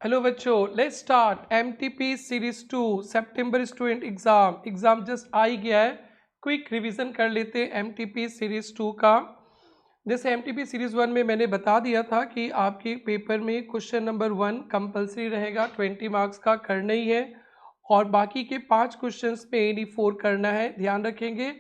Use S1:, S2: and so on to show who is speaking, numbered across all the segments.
S1: Hello बच्चों, let's start MTP series 2 सितंबर student exam just आ ही गया है। क्विक रिवीजन कर लेते हैं एमटीपी सीरीज 2 का। जैसे एमटीपी सीरीज 1 में मैंने बता दिया था कि आपके पेपर में क्वेश्चन नंबर 1 कंपलसरी रहेगा, 20 मार्क्स का करना ही है, और बाकी के 5 क्वेश्चंस पे एनी 4 करना है। ध्यान रखेंगे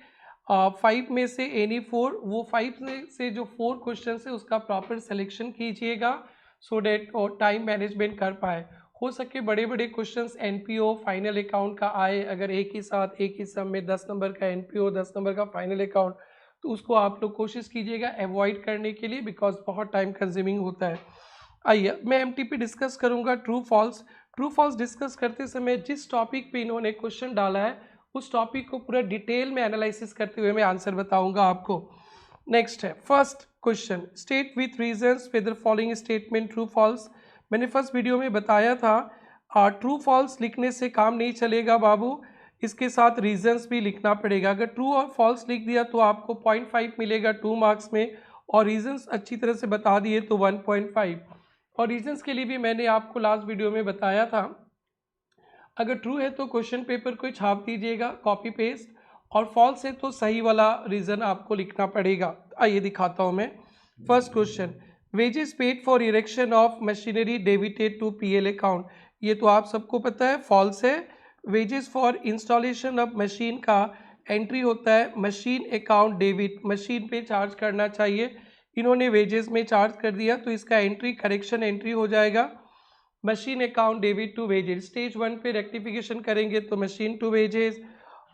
S1: 5 में से एनी 4, वो 5 से जो 4 क्वेश्चन है उसका प्रॉपर सिलेक्शन कीजिएगा सो डेट और टाइम मैनेजमेंट कर पाए। हो सके बड़े बड़े क्वेश्चंस एनपीओ फाइनल अकाउंट का आए, अगर एक ही साथ एक ही सम में 10 नंबर का एनपीओ 10 नंबर का फाइनल अकाउंट, तो उसको आप लोग कोशिश कीजिएगा अवॉइड करने के लिए, बिकॉज बहुत टाइम कंज्यूमिंग होता है। आइए मैं एमटीपी डिस्कस करूंगा true false. True false discuss करते समय जिस टॉपिक पे इन्होंने क्वेश्चन डाला है उस टॉपिक को पूरा डिटेल में एनालिसिस करते हुए मैं आंसर बताऊंगा आपको। नेक्स्ट है first question, state with reasons whether following statement true false. मैंने फर्स्ट वीडियो में बताया था ट्रू फॉल्स लिखने से काम नहीं चलेगा बाबू, इसके साथ रीजंस भी लिखना पड़ेगा। अगर ट्रू और फॉल्स लिख दिया तो आपको 0.5 मिलेगा 2 मार्क्स में, और रीजंस अच्छी तरह से बता दिए तो 1.5। और रीजंस के लिए भी मैंने आपको लास्ट वीडियो में बताया था, अगर ट्रू है तो क्वेश्चन पेपर को छाप दीजिएगा कॉपी पेस्ट, और फॉल्स है तो सही वाला रीजन आपको लिखना पड़ेगा। आइए दिखाता हूं मैं। First question, wages paid for erection of machinery debited to PL account. ये तो आप सबको पता है, फॉल्स है। Wages for installation of machine का एंट्री होता है मशीन अकाउंट डेबिट, मशीन पे चार्ज करना चाहिए, इन्होंने वेजेस में चार्ज कर दिया तो इसका एंट्री करेक्शन एंट्री हो जाएगा machine account debit to wages. Stage 1 पे रेक्टिफिकेशन करेंगे तो मशीन टू वेजेस,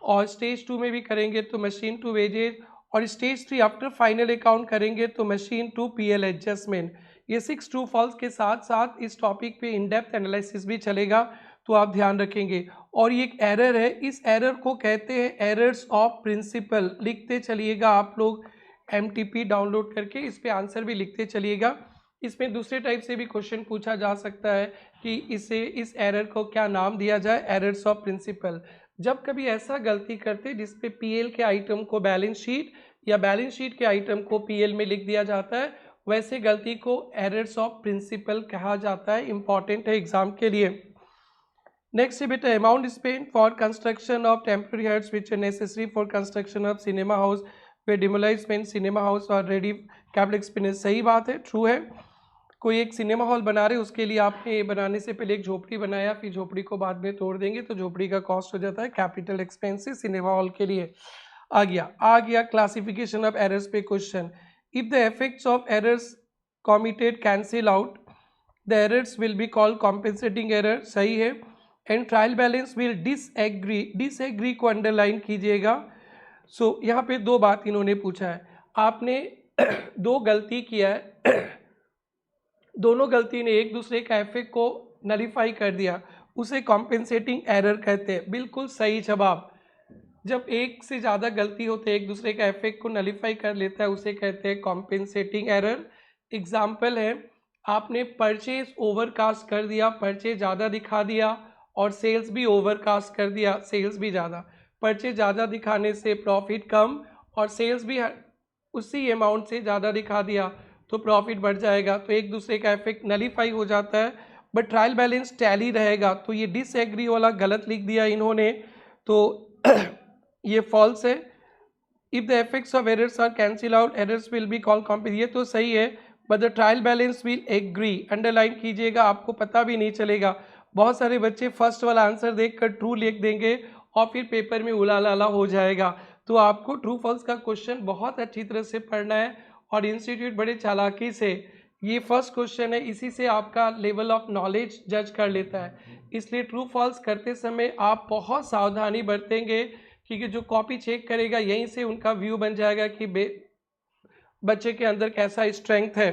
S1: और स्टेज 2 में भी करेंगे तो मशीन टू वेजेस, और स्टेज 3 आफ्टर फाइनल अकाउंट करेंगे तो मशीन टू पीएल एडजस्टमेंट। ये 6 ट्रू फॉल्स के साथ साथ इस टॉपिक पे इन डेप्थ एनालिसिस भी चलेगा, तो आप ध्यान रखेंगे। और ये एक एरर है, इस एरर को कहते हैं एरर्स ऑफ प्रिंसिपल। लिखते चलिएगा आप लोग एमटीपी डाउनलोड करके, इस पे आंसर भी लिखते चलिएगा। इसमें दूसरे टाइप से भी क्वेश्चन पूछा जा सकता है कि इस एरर को क्या नाम दिया जाए, एरर्स ऑफ प्रिंसिपल। जब कभी ऐसा गलती करते जिसपे पीएल के आइटम को बैलेंस शीट या बैलेंस शीट के आइटम को पीएल में लिख दिया जाता है, वैसे गलती को एरर्स ऑफ प्रिंसिपल कहा जाता है। इंपॉर्टेंट है एग्जाम के लिए। नेक्स्ट है बेटा, amount spend for construction of temporary huts which are necessary for construction of cinema house way demolishment cinema house और रेडी कैपिटल एक्सपेंडिचर। सही बात है, ट्रू है। कोई एक सिनेमा हॉल बना रहे, उसके लिए आपने बनाने से पहले एक झोपड़ी बनाया, फिर झोपड़ी को बाद में तोड़ देंगे तो झोपड़ी का कॉस्ट हो जाता है कैपिटल एक्सपेंसिव सिनेमा हॉल के लिए। आ गया क्लासिफिकेशन ऑफ एरर्स पे question. If the effects of errors committed cancel out the errors will be called compensating error. सही है। And trial balance will disagree, disagree को अंडरलाइन कीजिएगा। सो यहाँ पे दो बात इन्होंने पूछा है, आपने दो गलती किया है, दोनों गलती ने एक दूसरे का इफेक्ट को नलीफाई कर दिया, उसे कॉम्पेंसेटिंग एरर कहते हैं। बिल्कुल सही जवाब। जब एक से ज़्यादा गलती होते है एक दूसरे का इफेक्ट को नलीफाई कर लेता है, उसे कहते हैं कॉम्पेंसेटिंग एरर। एग्जाम्पल है, आपने परचेज ओवरकास्ट कर दिया, परचेज ज़्यादा दिखा दिया, और सेल्स भी ओवरकास्ट कर दिया, सेल्स भी ज़्यादा। परचेज ज़्यादा दिखाने से प्रॉफिट कम, और सेल्स भी उसी अमाउंट से ज़्यादा दिखा दिया तो प्रॉफिट बढ़ जाएगा, तो एक दूसरे का इफेक्ट नलीफाई हो जाता है। बट ट्रायल बैलेंस टैली रहेगा, तो ये डिसएग्री वाला गलत लिख दिया इन्होंने, तो ये फॉल्स है। If the effects of errors are cancel out errors will be called compensating, ये तो सही है। But the trial balance will agree, underline कीजिएगा, आपको पता भी नहीं चलेगा। बहुत सारे बच्चे फर्स्ट वाला आंसर देखकर ट्रू लिख देंगे और फिर पेपर में उलाला हो जाएगा। तो आपको ट्रू फॉल्स का क्वेश्चन बहुत अच्छी तरह से पढ़ना है, और इंस्टीट्यूट बड़े चालाकी से ये फर्स्ट क्वेश्चन है, इसी से आपका लेवल ऑफ नॉलेज जज कर लेता है। इसलिए ट्रू फॉल्स करते समय आप बहुत सावधानी बरतेंगे, क्योंकि जो कॉपी चेक करेगा यहीं से उनका व्यू बन जाएगा कि बच्चे के अंदर कैसा स्ट्रेंथ है।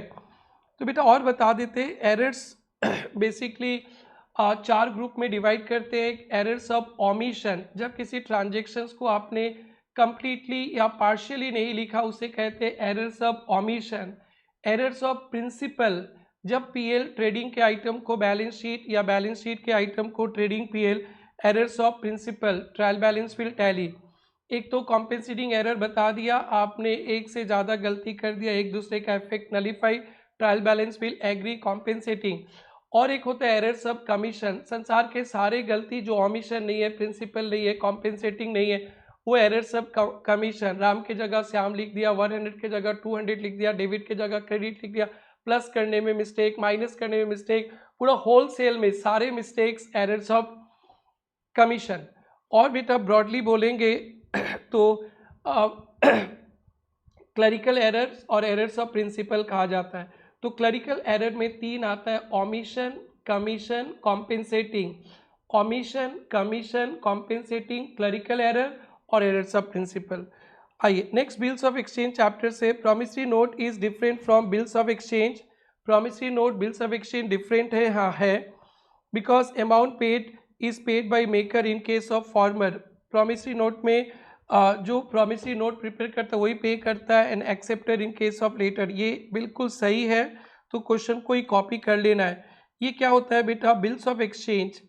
S1: तो बेटा और बता देते, एरर्स बेसिकली 4 ग्रुप में डिवाइड करते हैं। एरर्स ऑफ ओमिशन, जब किसी ट्रांजेक्शन्स को आपने कंप्लीटली या पार्शियली नहीं लिखा उसे कहते हैं errors of omission. Errors of principle, जब पीएल ट्रेडिंग के आइटम को बैलेंस शीट या बैलेंस शीट के आइटम को trading PL, errors of principle, trial balance will tally. एक तो कॉम्पेंसेटिंग एरर बता दिया, आपने एक से ज़्यादा गलती कर दिया, एक दूसरे का effect nullify, trial balance will agree compensating. और एक होता है एरर्स ऑफ कमीशन। संसार के सारे गलती जो ऑमिशन नहीं है, प्रिंसिपल नहीं है, कॉम्पेंसेटिंग नहीं है, वो एरर्स ऑफ कमीशन। राम के जगह श्याम लिख दिया, 100 के जगह 200 लिख दिया, डेबिट के जगह क्रेडिट लिख दिया, प्लस करने में मिस्टेक, माइनस करने में मिस्टेक, पूरा होलसेल में सारे मिस्टेक्स एरर्स ऑफ कमीशन। और बेटा ब्रॉडली बोलेंगे तो क्लरिकल एरर्स और एरर्स ऑफ प्रिंसिपल कहा जाता है। तो क्लरिकल एरर में 3 आता है, omission, commission, compensating. Omission, commission, compensating, clerical error और एरर्स ऑफ प्रिंसिपल। आइए next, bills of exchange chapter से। Promissory note is different from bills of exchange. Promissory note bills of exchange different है, हाँ है, because amount paid is paid by maker in case of former. Promissory note में जो promissory note prepare करता है वही pay करता है, and acceptor in case of letter. ये बिल्कुल सही है, तो क्वेश्चन को ही कॉपी कर लेना है। ये क्या होता है बेटा, bills of exchange.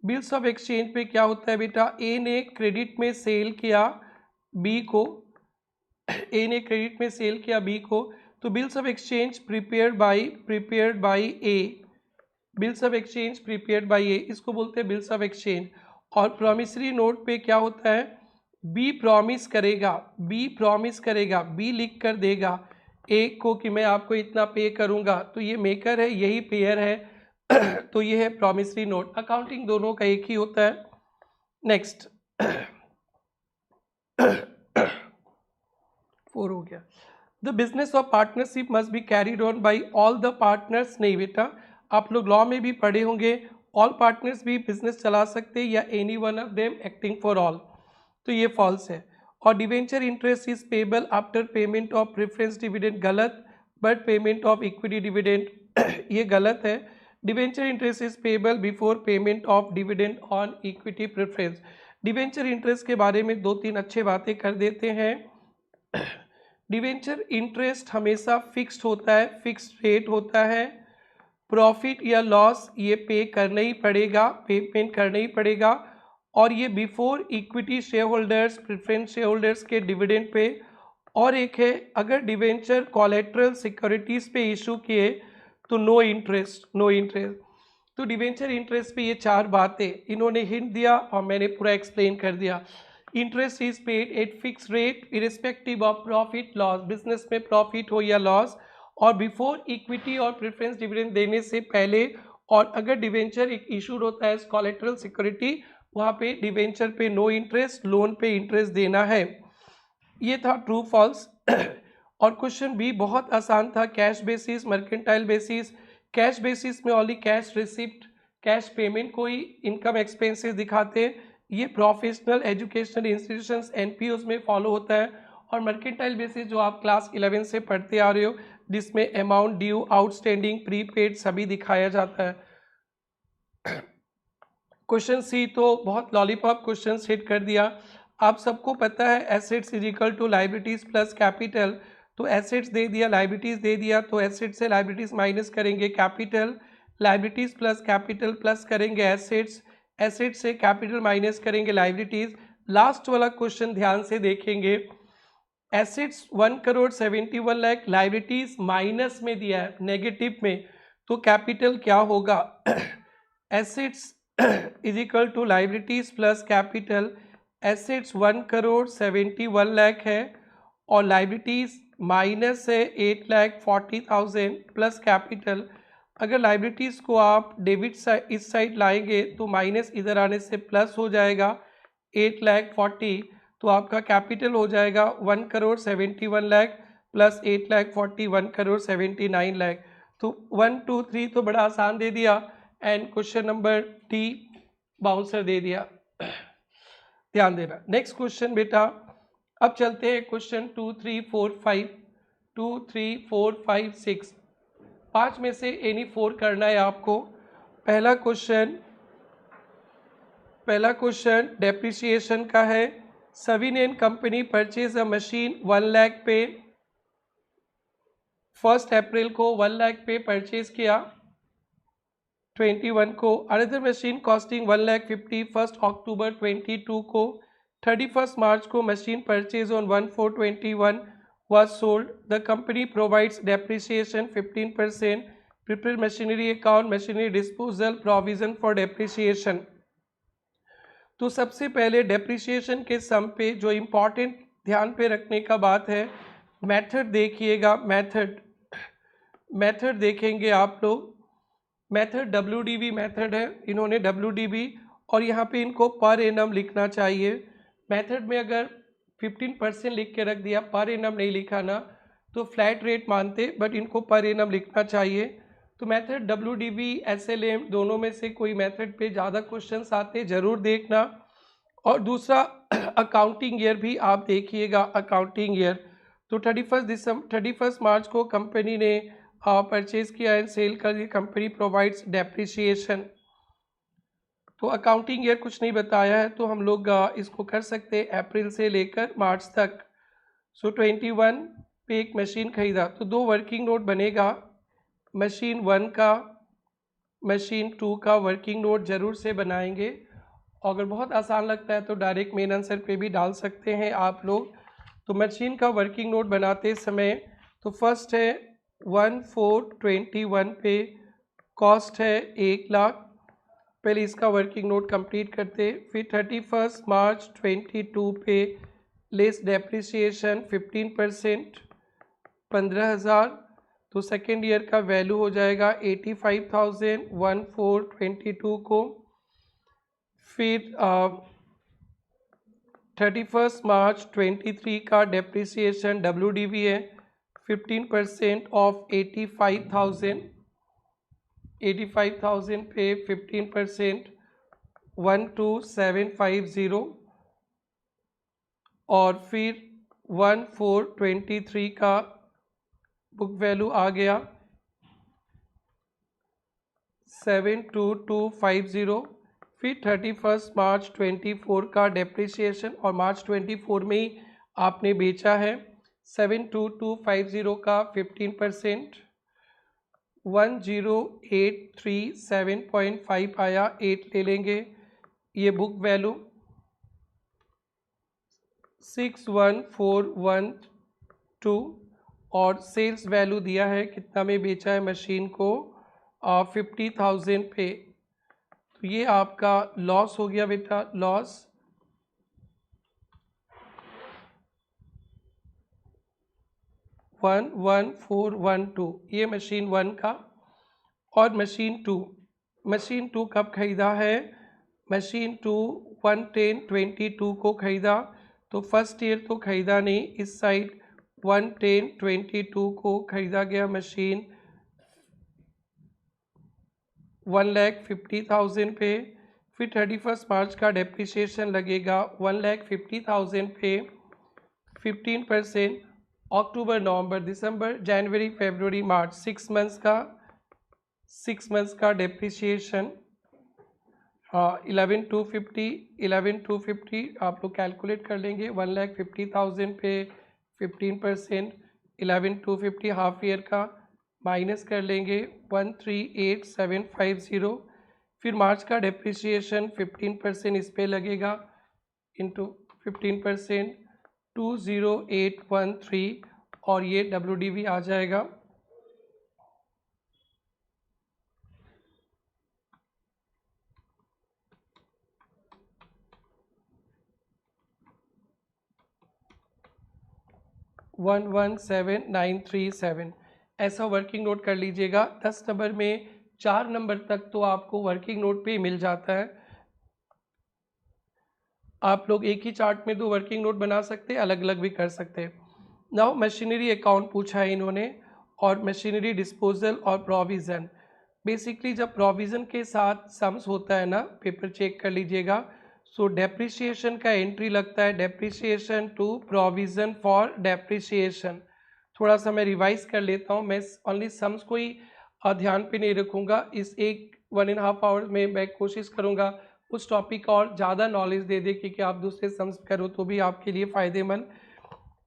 S1: Bills of exchange पे क्या होता है बेटा, ए ने क्रेडिट में सेल किया बी को, ए ने क्रेडिट में सेल किया बी को, तो bills of exchange prepared by A, bills of exchange prepared by A, इसको बोलते हैं बिल्स ऑफ एक्सचेंज। और प्रॉमिसरी नोट पे क्या होता है, बी प्रॉमिस करेगा, बी लिख कर देगा ए को कि मैं आपको इतना पे करूंगा, तो ये मेकर है, यही पेयर है तो ये है प्रॉमिसरी नोट। अकाउंटिंग दोनों का एक ही होता है। नेक्स्ट 4 हो गया। The business of partnership must be carried on by all the partners. नहीं बेटा, आप लोग लॉ में भी पढ़े होंगे, ऑल पार्टनर्स भी बिजनेस चला सकते हैं या any one of them acting for all, तो ये फॉल्स है। और debenture interest is payable after payment of preference dividend, गलत, but payment of equity dividend ये गलत है। Debenture interest is payable before payment of dividend on equity preference. Debenture interest के बारे में 2-3 अच्छे बातें कर देते हैं। डिवेंचर इंटरेस्ट हमेशा फिक्स्ड होता है, फिक्स्ड रेट होता है। प्रॉफिट या लॉस ये पे करना ही पड़ेगा, पेमेंट करना ही पड़ेगा, और ये before equity share holders, preference share holders के डिविडेंड पे। और एक है, अगर डिवेंचर कोलेट्रल सिक्योरिटीज़ पे इशू किए तो नो इंटरेस्ट, नो इंटरेस्ट। तो डिवेंचर इंटरेस्ट पे ये 4 बातें इन्होंने हिंट दिया और मैंने पूरा एक्सप्लेन कर दिया। Interest is paid eight fix rate irrespective of profit loss, business में प्रॉफिट हो या लॉस, और बिफोर इक्विटी और प्रेफरेंस डिविडेंड देने से पहले। और अगर डिवेंचर एक इशूड होता है कोलेट्रल सिक्योरिटी, वहाँ पे डिवेंचर पे नो इंटरेस्ट, लोन पे इंटरेस्ट देना है। ये था ट्रू फॉल्स। और क्वेश्चन बी बहुत आसान था, cash basis, mercantile basis. Cash basis में only cash receipt, cash payment को ही इनकम एक्सपेंसेस दिखाते हैं। ये प्रोफेशनल एजुकेशनल इंस्टीट्यूशंस एनपीओज में फॉलो होता है। और मर्केंटाइल बेसिस जो आप क्लास 11 से पढ़ते आ रहे हो, जिसमें अमाउंट ड्यू, आउटस्टैंडिंग, प्रीपेड सभी दिखाया जाता है। क्वेश्चन सी तो बहुत लॉलीपॉप क्वेश्चन हिट कर दिया। आप सबको पता है assets is equal to liabilities plus capital, तो एसेट्स दे दिया, लाइबिलिटीज दे दिया, तो एसेट से लाइबिलिटीज माइनस करेंगे capital, liabilities plus capital plus करेंगे एसेट्स, एसेट से कैपिटल माइनस करेंगे लाइबिलिटीज। लास्ट वाला क्वेश्चन ध्यान से देखेंगे, एसेट्स 1,71 लाख, लाइबिलिटीज माइनस में दिया है, नेगेटिव में, तो कैपिटल क्या होगा assets is equal to liabilities plus capital. Assets 1,71 lakh है और लाइबिलिटीज माइनस है 8,40,000 प्लस कैपिटल। अगर लाइबिलिटीज को आप डेबिट साइड इस साइड लाएंगे तो माइनस इधर आने से प्लस हो जाएगा 8,40,000, तो आपका कैपिटल हो जाएगा 1,71 लाख प्लस 8,40,000, 1,79 लाख। तो 1, 2, 3 तो बड़ा आसान दे दिया, and question number D bouncer दे दिया। ध्यान देना। नेक्स्ट क्वेश्चन बेटा, अब चलते हैं क्वेश्चन 2, 3, 4, 5, 2, 3, 4, 5, 6, 5 में से एनी 4 करना है आपको। पहला क्वेश्चन डेप्रिसिएशन का है। Savin and company purchase a machine 1 lakh पे, 1 अप्रैल को 1 लाख पे परचेज किया 21 को। अनदर मशीन कॉस्टिंग 1,50,000 1 अक्टूबर 22 को। 31 मार्च को machine purchase on 1/4/21 was sold. The company provides depreciation 15%, prepare machinery account, machinery disposal, provision for depreciation. तो सबसे पहले डेप्रिसिएशन के सम पे जो इम्पॉर्टेंट ध्यान पे रखने का बात है, मेथड देखिएगा। मेथड देखेंगे आप लोग। मेथड WDV मेथड है, इन्होंने WDV और यहाँ पे इनको पर एनम लिखना चाहिए। मेथड में अगर 15% लिख के रख दिया, पर एनम नहीं लिखा ना, तो फ्लैट रेट मानते, बट इनको पर एनम लिखना चाहिए। तो मेथड WDV SLM दोनों में से कोई मेथड पे ज़्यादा क्वेश्चंस आते ज़रूर देखना। और दूसरा अकाउंटिंग ईयर भी आप देखिएगा। अकाउंटिंग ईयर तो 31 मार्च को कंपनी ने परचेज किया एंड सेल कर दी, कंपनी प्रोवाइड्स डेप्रिसिएशन। तो अकाउंटिंग ईयर कुछ नहीं बताया है, तो हम लोग इसको कर सकते हैं अप्रैल से लेकर मार्च तक। सो 21 पे एक मशीन खरीदा, तो 2 वर्किंग नोट बनेगा, मशीन 1 का, मशीन 2 का वर्किंग नोट जरूर से बनाएंगे। अगर बहुत आसान लगता है तो डायरेक्ट मेन आंसर पे भी डाल सकते हैं आप लोग। तो मशीन का वर्किंग नोट बनाते समय तो फर्स्ट है 1421 पे कॉस्ट है 1 लाख, पहले इसका वर्किंग नोट कंप्लीट करते। फिर 31 मार्च 22 पे लेस डेप्रिसिएशन 15% 15,000, तो सेकेंड ईयर का वैल्यू हो जाएगा 85,000 1422 को। फिर 31 मार्च 23 का डेप्रिसिएशन WDV है 15% ऑफ 85,000 पे 15% 12,750। और फिर 1423 का बुक वैल्यू आ गया 72250। फिर 31 मार्च 24 का डेप्रिसिएशन, और मार्च 24 में ही आपने बेचा है। 72250 का 15% 10,837.5 आया, 8 ले लेंगे। ये बुक वैल्यू 61,412 और सेल्स वैल्यू दिया है कितना में बेचा है मशीन को 50,000 पे। तो ये आपका लॉस हो गया बेटा, लॉस 11,412, ये मशीन 1 का। और मशीन 2 कब खरीदा है? मशीन 2 1/10/22 को खरीदा, तो फर्स्ट ईयर तो खरीदा नहीं, इस साइड 1/10/22 को खरीदा गया मशीन 1,50,000 पे। फिर 31 मार्च का डेप्रिसिएशन लगेगा 1,50,000 पे 15%। अक्टूबर, नवंबर, दिसंबर, जनवरी, फरवरी, मार्च 6 मंथ्स का डेप्रिसिएशन 11,250 आप लोग कैलकुलेट कर लेंगे। 1,50,000 पे 15% 11,250 हाफ ईयर का माइनस कर लेंगे 13,8,750। फिर मार्च का डेप्रिसिएशन 15% इस पे लगेगा इंटू 15% 2,0813 और ये WDV आ जाएगा। $117,937 ऐसा वर्किंग नोट कर लीजिएगा। 10 नंबर में 4 नंबर तक तो आपको वर्किंग नोट पे मिल जाता है। आप लोग एक ही चार्ट में 2 वर्किंग नोट बना सकते हैं, अलग अलग भी कर सकते हैं। नाउ मशीनरी अकाउंट पूछा है इन्होंने, और मशीनरी डिस्पोजल और प्रोविज़न। बेसिकली जब प्रोविज़न के साथ सम्स होता है ना, पेपर चेक कर लीजिएगा। सो डेप्रिसिएशन का एंट्री लगता है depreciation to provision for depreciation. थोड़ा सा मैं रिवाइज कर लेता हूँ, मैं ओनली सम्स को ही ध्यान पे नहीं रखूँगा। इस 1.5 आवर में मैं कोशिश करूँगा उस टॉपिक का और ज़्यादा नॉलेज दे दे, क्योंकि आप दूसरे सम्स करो तो भी आपके लिए फ़ायदेमंद।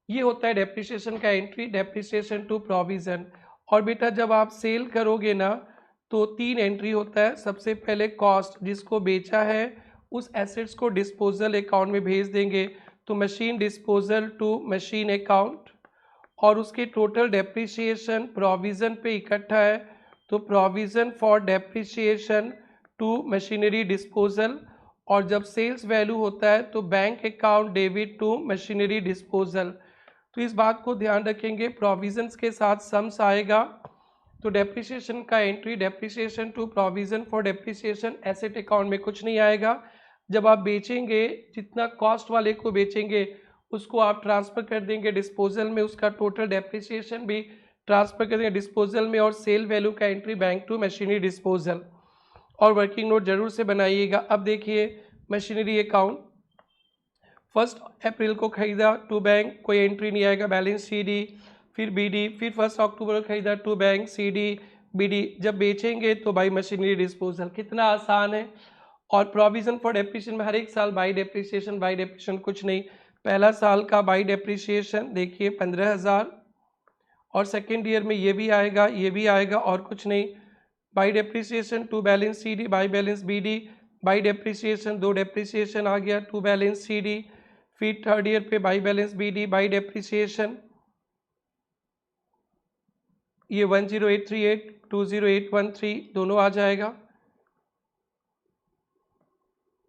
S1: ये होता है डेप्रिसिएशन का एंट्री, डेप्रिसिएशन टू प्रोविज़न। और बेटा जब आप सेल करोगे ना तो 3 एंट्री होता है। सबसे पहले कॉस्ट, जिसको बेचा है उस एसेट्स को डिस्पोजल अकाउंट में भेज देंगे, तो machine disposal to machine account. और उसके टोटल डेप्रिसिएशन प्रोविज़न पे इकट्ठा है, तो provision for depreciation to machinery disposal, और जब सेल्स वैल्यू होता है तो bank account debit to machinery disposal. तो इस बात को ध्यान रखेंगे, प्रोविजंस के साथ सम्स आएगा तो डेप्रिसिएशन का entry depreciation to provision for depreciation asset account में कुछ नहीं आएगा। जब आप बेचेंगे, जितना कॉस्ट वाले को बेचेंगे उसको आप ट्रांसफ़र कर देंगे डिस्पोजल में, उसका टोटल डेप्रिसिएशन भी ट्रांसफ़र कर देंगे डिस्पोजल में, और सेल वैल्यू का entry bank to machinery disposal. और वर्किंग नोट जरूर से बनाइएगा। अब देखिए मशीनरी अकाउंट, 1 अप्रैल को खरीदा टू बैंक, कोई एंट्री नहीं आएगा, बैलेंस CD, फिर BD, फिर 1 अक्टूबर को खरीदा टू बैंक, CD BD। जब बेचेंगे तो बाई मशीनरी डिस्पोजल। कितना आसान है। और प्रोविजन फॉर डेप्रिसिएशन में हर एक साल बाई डेप्रिसिएशन कुछ नहीं। पहला साल का बाई डेप्रिसिएशन देखिए 15,000, और सेकेंड ईयर में ये भी आएगा और कुछ नहीं। By depreciation to balance CD, by balance BD, by depreciation 2 depreciation आ गया टू बैलेंस CD, फिर थर्ड ईयर पे by balance BD, by depreciation ये 10838 20813 दोनों आ जाएगा।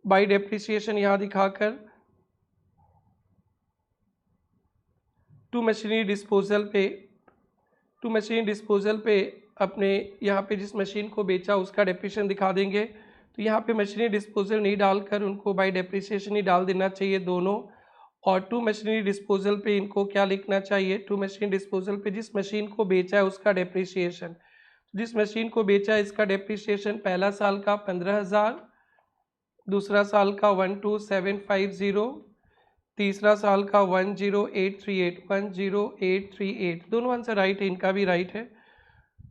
S1: बाई डेप्रिसिएशन यहाँ दिखाकर टू मशीनरी डिस्पोजल पे अपने यहाँ पे जिस मशीन को बेचा उसका डेप्रिसिएशन दिखा देंगे। तो यहाँ पे मशीनरी डिस्पोजल नहीं डालकर उनको बाई डेप्रिसिएशन ही डाल देना चाहिए दोनों। और टू मशीनरी डिस्पोजल पे इनको क्या लिखना चाहिए, टू मशीनरी डिस्पोजल पे जिस मशीन को बेचा है उसका डेप्रिसिएशन, जिस मशीन को बेचा है इसका डेप्रिसिएशन पहला साल का 15,000, दूसरा साल का 12,750, तीसरा साल का 10838 दोनों आंसर राइट है, इनका भी राइट है।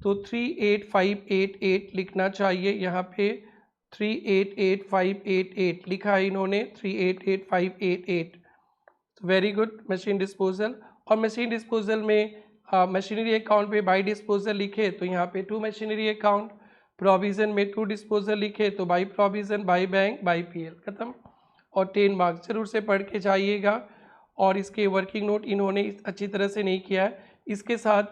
S1: तो 38588 लिखना चाहिए यहाँ पे, 388,588 लिखा है इन्होंने, 388,588। Very good. मशीन डिस्पोजल, और मशीन डिस्पोजल में मशीनरी अकाउंट पे बाई डिस्पोजल लिखे तो यहाँ पे टू मशीनरी अकाउंट, प्रोविज़न में टू डिस्पोजल लिखे तो by provision, by bank, by PL, खत्म। और 10 मार्क्स जरूर से पढ़ के जाइएगा। और इसके वर्किंग नोट इन्होंने अच्छी तरह से नहीं किया है, इसके साथ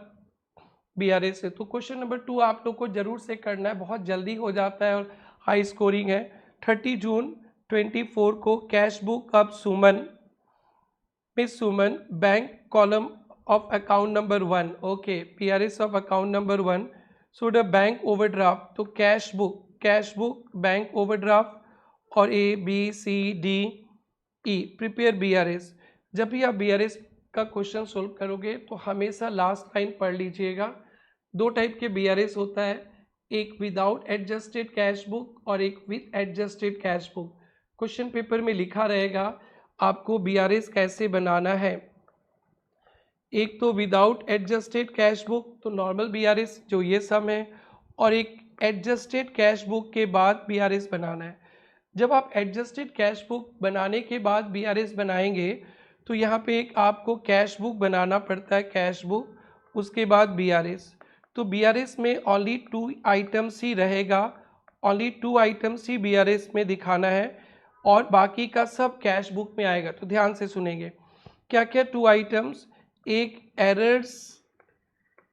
S1: BRS है। तो क्वेश्चन नंबर 2 आप लोग को जरूर से करना है, बहुत जल्दी हो जाता है और हाई स्कोरिंग है। 30 जून 24 को cash book of Suman, miss Suman, bank column of account number 1, okay, PRS of account number 1 so the bank overdraft. तो कैश बुक बैंक ओवरड्राफ्ट, और ABCDE प्रिपेयर BRS। जब भी आप BRS का क्वेश्चन सोल्व करोगे तो हमेशा लास्ट लाइन पढ़ लीजिएगा। 2 टाइप के BRS होता है, एक विदाउट एडजस्टेड कैश बुक और एक with adjusted cash book. Question paper में लिखा रहेगा आपको BRS कैसे बनाना है। एक तो विदाउट एडजस्टेड कैश बुक, तो नॉर्मल BRS जो ये सम है, और एक एडजस्टेड कैश बुक के बाद BRS बनाना है। जब आप एडजस्टेड कैश बुक बनाने के बाद BRS बनाएंगे तो यहाँ पे एक आपको कैश बुक बनाना पड़ता है, कैश बुक, उसके बाद BRS। तो BRS में ओनली 2 आइटम्स ही रहेगा, ओनली 2 आइटम्स ही BRS में दिखाना है, और बाकी का सब कैश बुक में आएगा। तो ध्यान से सुनेंगे क्या क्या 2 आइटम्स। एक एरर्स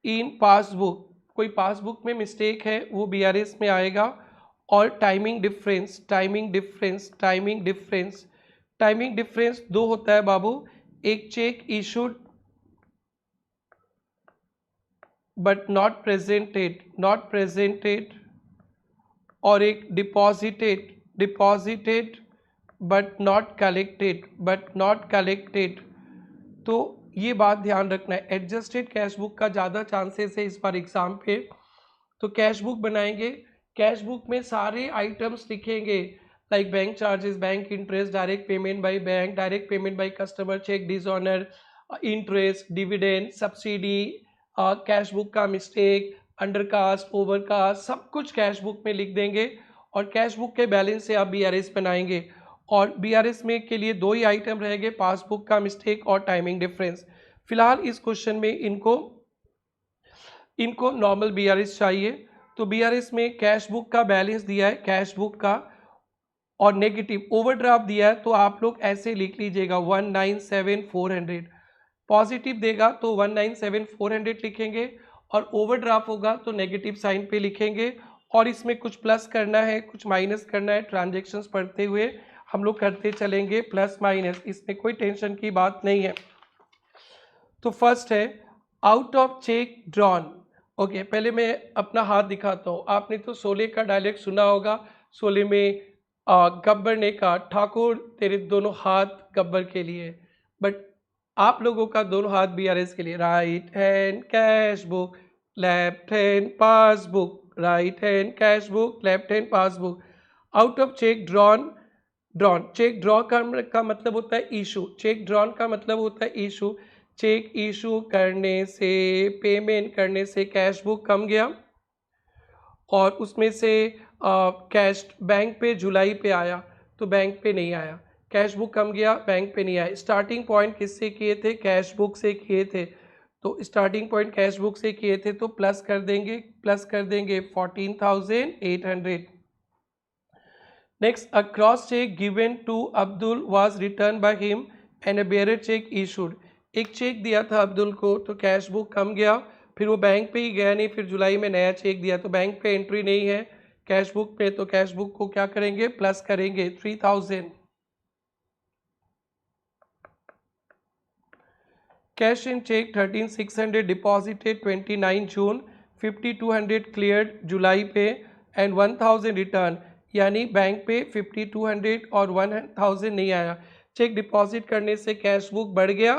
S1: इन पासबुक, कोई पासबुक में मिस्टेक है वो BRS में आएगा, और टाइमिंग डिफरेंस 2 होता है बाबू, एक check issued but not presented, और एक डिपॉजिटेड बट नॉट कलेक्टेड। तो ये बात ध्यान रखना है, एडजस्टेड कैश बुक का ज़्यादा चांसेस है इस बार एग्जाम पे। तो कैश बुक बनाएंगे, कैश बुक में सारे आइटम्स लिखेंगे, like bank charges, bank interest, direct payment by bank, direct payment by customer, cheque dishonour, interest, dividend, subsidy, cash book का मिस्टेक, अंडरकास्ट, ओवरकास्ट, सब कुछ कैश बुक में लिख देंगे। और कैश बुक के बैलेंस से आप BRS बनाएंगे, और BRS में के लिए 2 ही आइटम रहेंगे, पासबुक का मिस्टेक और टाइमिंग डिफरेंस। फिलहाल इस क्वेश्चन में इनको नॉर्मल BRS चाहिए। तो BRS में कैश बुक का बैलेंस दिया है, कैश बुक का, और नेगेटिव ओवरड्राफ्ट दिया है, तो आप लोग ऐसे लिख लीजिएगा 197,400। पॉजिटिव देगा तो 197,400 लिखेंगे, और ओवरड्राफ्ट होगा तो नेगेटिव साइन पे लिखेंगे, और इसमें कुछ प्लस करना है कुछ माइनस करना है, ट्रांजेक्शन्स पढ़ते हुए हम लोग करते चलेंगे प्लस माइनस, इसमें कोई टेंशन की बात नहीं है। तो फर्स्ट है out of cheque drawn. Okay, पहले मैं अपना हाथ दिखाता हूँ। आपने तो शोले का डायलॉग सुना होगा, शोले में गब्बर ने कहा ठाकुर तेरे दोनों हाथ गब्बर के लिए, बट आप लोगों का दोनों हाथ बीआरएस के लिए। Right hand cash book, left hand passbook, right hand cash book, left hand passbook. Out of cheque drawn, drawn cheque draw का मतलब होता है इशू, चेक ड्रॉन का मतलब होता है इशू। चेक इशू करने से, पेमेंट करने से कैश बुक कम गया, और उसमें से कैश बैंक पे जुलाई पे आया तो बैंक पे नहीं आया, कैश बुक कम गया बैंक पे नहीं आया। स्टार्टिंग पॉइंट किससे किए थे? कैश बुक से किए थे, तो स्टार्टिंग पॉइंट कैश बुक से किए थे तो प्लस कर देंगे 14,800। Next, a cross cheque given to Abdul was return by him and a bearer cheque issued. एक चेक दिया था अब्दुल को तो कैश बुक कम गया, फिर वो बैंक पे ही गया नहीं, फिर जुलाई में नया चेक दिया तो बैंक पे एंट्री नहीं है कैश बुक पे, तो कैश बुक को क्या करेंगे? प्लस करेंगे 3000। कैश इन चेक 13,600 डिपॉजिटेड 29 जून, 5,200 क्लियर्ड जुलाई पे एंड 1,000 रिटर्न, यानी बैंक पे 5,200 और 1,000 नहीं आया। चेक डिपॉजिट करने से कैश बुक बढ़ गया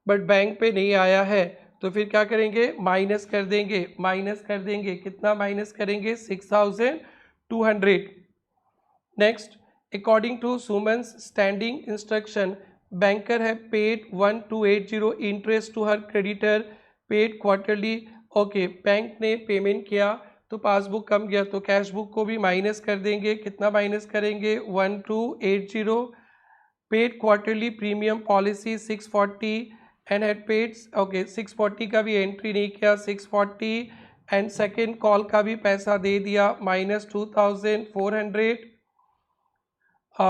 S1: बट बैंक पे नहीं आया है, तो फिर क्या करेंगे? माइनस कर देंगे, माइनस कर देंगे, कितना माइनस करेंगे? 6,200। Next, according to Suman's standing instruction banker है paid 1,280 interest to her creditor paid quarterly. Okay, bank ने पेमेंट किया तो पासबुक कम गया तो कैश बुक को भी माइनस कर देंगे, कितना माइनस करेंगे? 1,280। Paid quarterly premium policy 640 and had paid, okay 640 का भी एंट्री नहीं किया, 640 एंड सेकेंड कॉल का भी पैसा दे दिया -2,400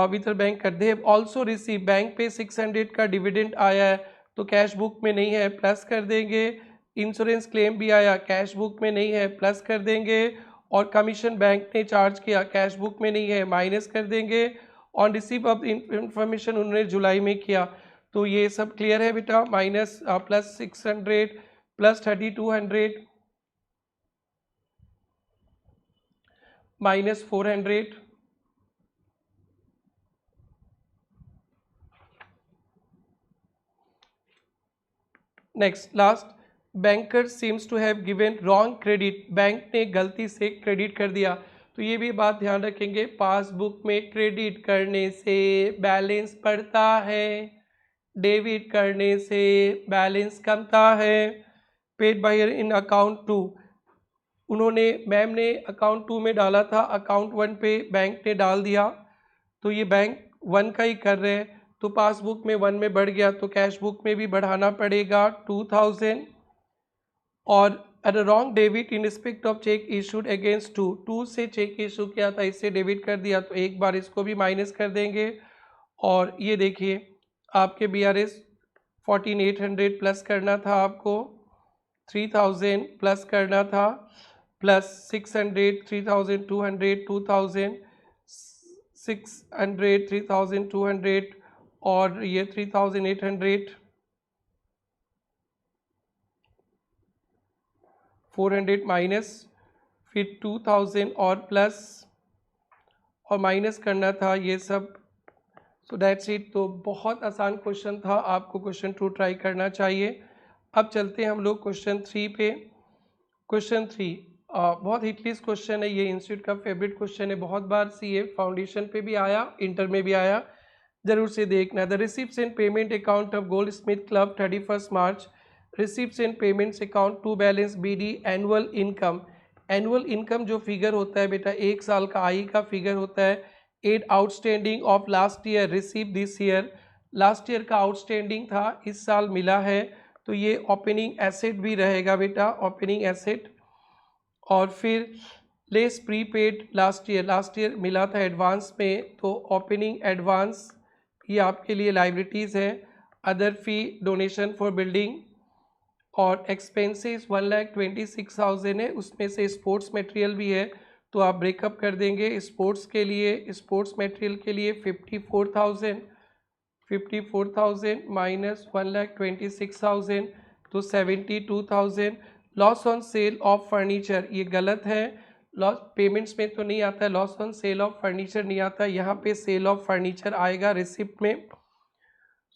S1: विद बैंक कर दे। ऑल्सो रिसीव, बैंक पे 600 का डिविडेंड आया है तो कैश बुक में नहीं है, प्लस कर देंगे। इंश्योरेंस क्लेम भी आया, कैश बुक में नहीं है, प्लस कर देंगे। और कमीशन बैंक ने चार्ज किया, कैश बुक में नहीं है, माइनस कर देंगे। ऑन रिसीव ऑफ इंफॉर्मेशन उन्होंने जुलाई में किया, तो ये सब क्लियर है बेटा। Minus plus 600 plus 3,200 minus 400। Next last, banker seems to have given wrong credit, bank ने गलती से क्रेडिट कर दिया, तो ये भी बात ध्यान रखेंगे। पासबुक में क्रेडिट करने से बैलेंस बढ़ता है, डेबिट करने से बैलेंस कमता है। पेड बायर इन अकाउंट 2, उन्होंने मैम ने अकाउंट 2 में डाला था, अकाउंट 1 पे बैंक ने डाल दिया, तो ये बैंक 1 का ही कर रहे हैं, तो पासबुक में 1 में बढ़ गया तो कैश बुक में भी बढ़ाना पड़ेगा 2,000। और wrong debit in respect of check issued against 2 से चेक इशू किया था, इससे डेबिट कर दिया तो एक बार इसको भी माइनस कर देंगे। और ये देखिए आपके BRS 14,800 प्लस करना था आपको, 3,000 प्लस करना था, प्लस 600 3,200 2,000 600 3,200 और ये 3,800 400 माइनस, फिर 2,000 और प्लस और माइनस करना था ये सब। So that's it. तो बहुत आसान क्वेश्चन था, आपको क्वेश्चन 2 ट्राई करना चाहिए। अब चलते हैं हम लोग क्वेश्चन 3 पे। क्वेश्चन 3 बहुत हिट लिस्ट क्वेश्चन है, ये इंस्टीट्यूट का फेवरेट क्वेश्चन है, बहुत बार CA फाउंडेशन पे भी आया, इंटर में भी आया, जरूर से देखना। The receipts and payment account of gold smith club 31 March, receipts and payments account to balance BD annual income. Annual income जो फिगर होता है बेटा, एक साल का आई का फिगर होता है। 8 outstanding of last year receive this year, last year का आउटस्टैंडिंग था, इस साल मिला है, तो ये ओपनिंग एसेट भी रहेगा बेटा, ओपनिंग एसेट। और फिर लेस प्रीपेड लास्ट ईयर मिला था एडवांस में, तो ओपनिंग एडवांस ये आपके लिए लाइबिलिटीज़ है। Other fee donation for building और एक्सपेंसेस 1,26,000 है, उसमें से स्पोर्ट्स मटेरियल भी है तो आप ब्रेकअप कर देंगे। स्पोर्ट्स के लिए, स्पोर्ट्स मटेरियल के लिए 54,000 माइनस 1,26,000 तो 72,000। Loss on sale of furniture, ये गलत है, लॉस पेमेंट्स में तो नहीं आता है, loss on sale of furniture नहीं आता, यहाँ पे सेल ऑफ फर्नीचर आएगा रिसिप्ट में।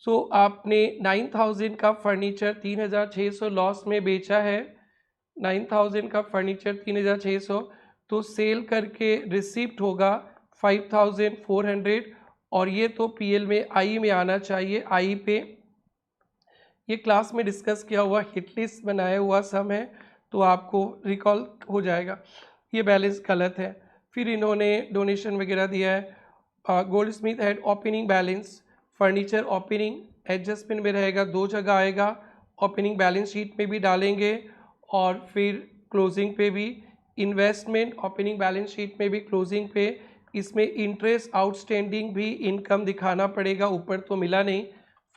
S1: सो आपने 9,000 का फर्नीचर 3,600 लॉस में बेचा है, 9,000 का फर्नीचर 3,600, तो सेल करके रिसिप्ट होगा 5,400 और ये तो पीएल में आई में आना चाहिए। आई पे ये क्लास में डिस्कस किया हुआ हिट लिस्ट बनाया हुआ सम है तो आपको रिकॉल हो जाएगा। ये बैलेंस गलत है। फिर इन्होंने डोनेशन वगैरह दिया है। Gold Smith had opening balance, furniture opening adjustment में रहेगा, दो जगह आएगा, ओपनिंग बैलेंस शीट में भी डालेंगे और फिर क्लोजिंग पे भी। इन्वेस्टमेंट ओपनिंग बैलेंस शीट में भी, क्लोजिंग पे। इसमें इंटरेस्ट आउटस्टैंडिंग भी इनकम दिखाना पड़ेगा, ऊपर तो मिला नहीं।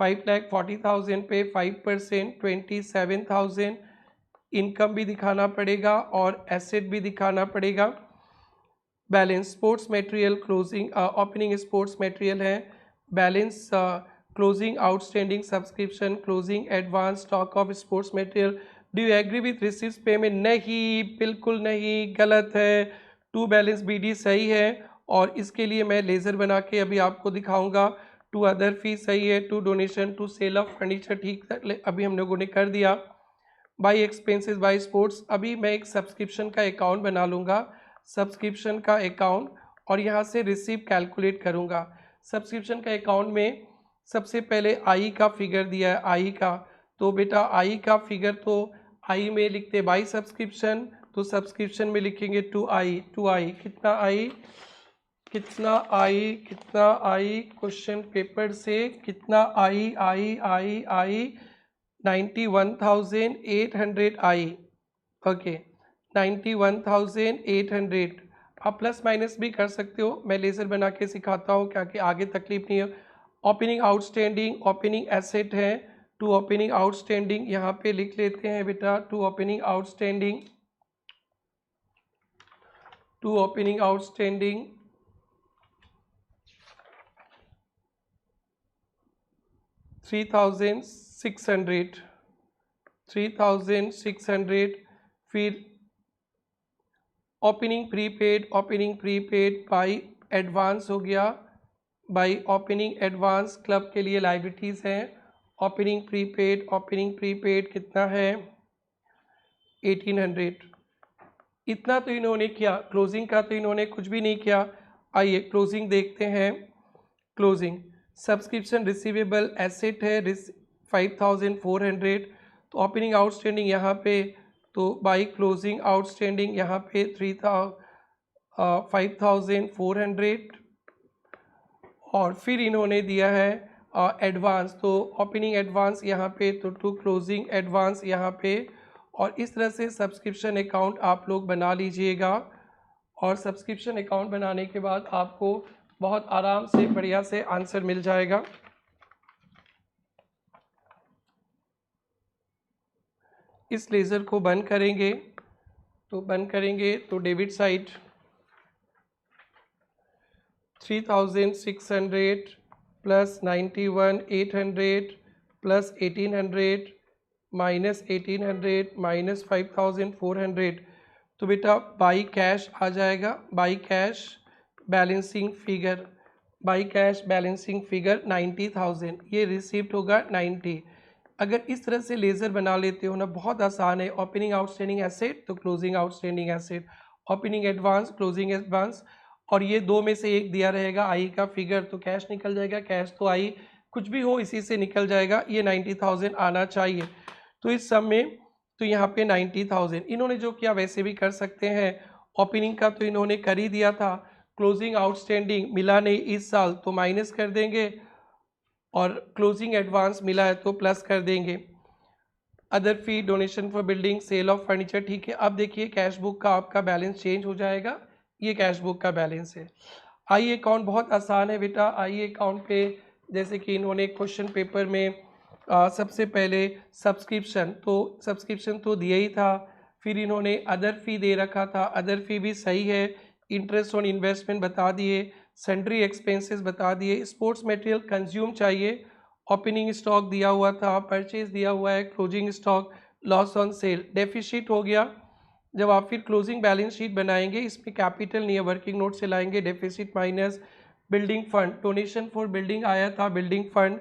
S1: 5,40,000 पे 5% 27,000 इनकम भी दिखाना पड़ेगा और एसेट भी दिखाना पड़ेगा। Balance sports material closing opening sports material है, balance closing outstanding subscription, closing advance stock of sports material. Do you agree with receives payment? नहीं, बिल्कुल नहीं, गलत है। टू बैलेंस बीडी सही है और इसके लिए मैं लेज़र बना के अभी आपको दिखाऊंगा। टू अदर फी सही है, to donation, to sale of furniture ठीक अभी हम लोगों ने कर दिया। बाई एक्सपेंसेस बाई स्पोर्ट्स, अभी मैं एक सब्सक्रिप्शन का अकाउंट बना लूँगा, सब्सक्रिप्शन का अकाउंट, और यहाँ से रिसीप्ट कैलकुलेट करूँगा। सब्सक्रिप्शन का अकाउंट में सबसे पहले आई का फिगर दिया है, आई का, तो बेटा आई का फिगर तो आई में लिखते बाई सब्सक्रिप्शन, तो सब्सक्रिप्शन में लिखेंगे टू आई। कितना आई, कितना आई, कितना आई, क्वेश्चन पेपर से कितना आई, आई 91,800 आई। ओके 91,800। आप प्लस माइनस भी कर सकते हो, मैं लेज़र बना के सिखाता हूँ क्या कि आगे तकलीफ नहीं है। ओपनिंग आउटस्टैंडिंग, ओपनिंग एसेट है, टू ओपनिंग आउटस्टैंडिंग यहाँ पे लिख लेते हैं बेटा, to opening outstanding, to opening outstanding 3,600। फिर ओपनिंग प्रीपेड बाई एडवांस हो गया, बाई ओपनिंग एडवांस क्लब के लिए लाइबिलिटीज़ हैं। ओपनिंग प्रीपेड कितना है 1,800। इतना तो इन्होंने किया, क्लोजिंग का तो इन्होंने कुछ भी नहीं किया। आइए क्लोजिंग देखते हैं। क्लोजिंग सब्सक्रिप्शन रिसीवेबल एसेट है 5,400, तो ओपनिंग आउटस्टैंडिंग यहाँ पे, तो बाई क्लोजिंग आउटस्टैंडिंग यहाँ पे 5,400 और फिर इन्होंने दिया है एडवांस, तो ओपनिंग एडवांस यहाँ पे, तो टू क्लोजिंग एडवांस यहाँ पे। और इस तरह से सब्सक्रिप्शन अकाउंट आप लोग बना लीजिएगा और सब्सक्रिप्शन अकाउंट बनाने के बाद आपको बहुत आराम से बढ़िया से आंसर मिल जाएगा। इस लेज़र को बंद करेंगे, तो debit side 3,600 plus 91,800 plus 1,800 minus 1,800 minus 5,400, तो बेटा बाई कैश आ जाएगा। बाई कैश बैलेंसिंग फिगर 90,000, ये रिसीप्ट होगा 90। अगर इस तरह से लेज़र बना लेते हो ना, बहुत आसान है। ओपनिंग आउटस्टैंडिंग एसेट तो closing outstanding asset, opening advance closing advance, और ये दो में से एक दिया रहेगा आई का फिगर, तो कैश निकल जाएगा। कैश तो आई कुछ भी हो इसी से निकल जाएगा, ये 90,000 आना चाहिए। तो इस सब में तो यहाँ पे 90,000 इन्होंने जो किया वैसे भी कर सकते हैं। ओपनिंग का तो इन्होंने कर ही दिया था, क्लोजिंग आउटस्टैंडिंग मिला नहीं इस साल तो माइनस कर देंगे, और क्लोजिंग एडवांस मिला है तो प्लस कर देंगे। Other fee, donation for building, sale of furniture, ठीक है। अब देखिए कैश बुक का आपका बैलेंस चेंज हो जाएगा, ये कैश बुक का बैलेंस है। आई अकाउंट बहुत आसान है बेटा। आई अकाउंट पे जैसे कि इन्होंने क्वेश्चन पेपर में सबसे पहले सब्सक्रिप्शन तो दिया ही था, फिर इन्होंने अदर फ़ी दे रखा था, अदर फ़ी भी सही है, इंटरेस्ट ऑन इन्वेस्टमेंट बता दिए, सन्ड्री एक्सपेंसेस बता दिए, स्पोर्ट्स मटेरियल कंज्यूम चाहिए, ओपनिंग स्टॉक दिया हुआ था, परचेज दिया हुआ है, closing stock, loss on sale, deficit हो गया। जब आप फिर क्लोजिंग बैलेंस शीट बनाएंगे इसमें कैपिटल नहीं है, वर्किंग नोट से लाएंगे, deficit minus building fund, donation for building आया था, बिल्डिंग फंड,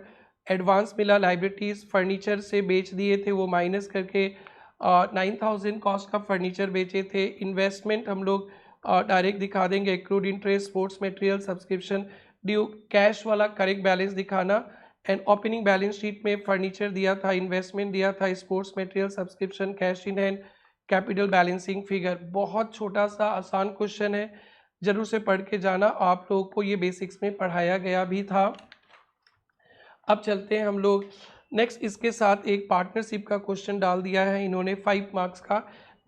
S1: एडवांस मिला, लाइब्रेटीज़ फर्नीचर से बेच दिए थे वो माइनस करके 9,000 कॉस्ट का फर्नीचर बेचे थे, इन्वेस्टमेंट हम लोग डायरेक्ट दिखा देंगे, accrued interest, sports material, subscription due, cash वाला करेक्ट बैलेंस दिखाना, एंड ओपनिंग बैलेंस शीट में फर्नीचर दिया था, इन्वेस्टमेंट दिया था, sports material, subscription, cash in hand, capital balancing figure. बहुत छोटा सा आसान क्वेश्चन है, जरूर से पढ़ के जाना, आप लोगों को ये बेसिक्स में पढ़ाया गया भी था। अब चलते हैं हम लोग नेक्स्ट, इसके साथ एक पार्टनरशिप का क्वेश्चन डाल दिया है इन्होंने 5 मार्क्स का,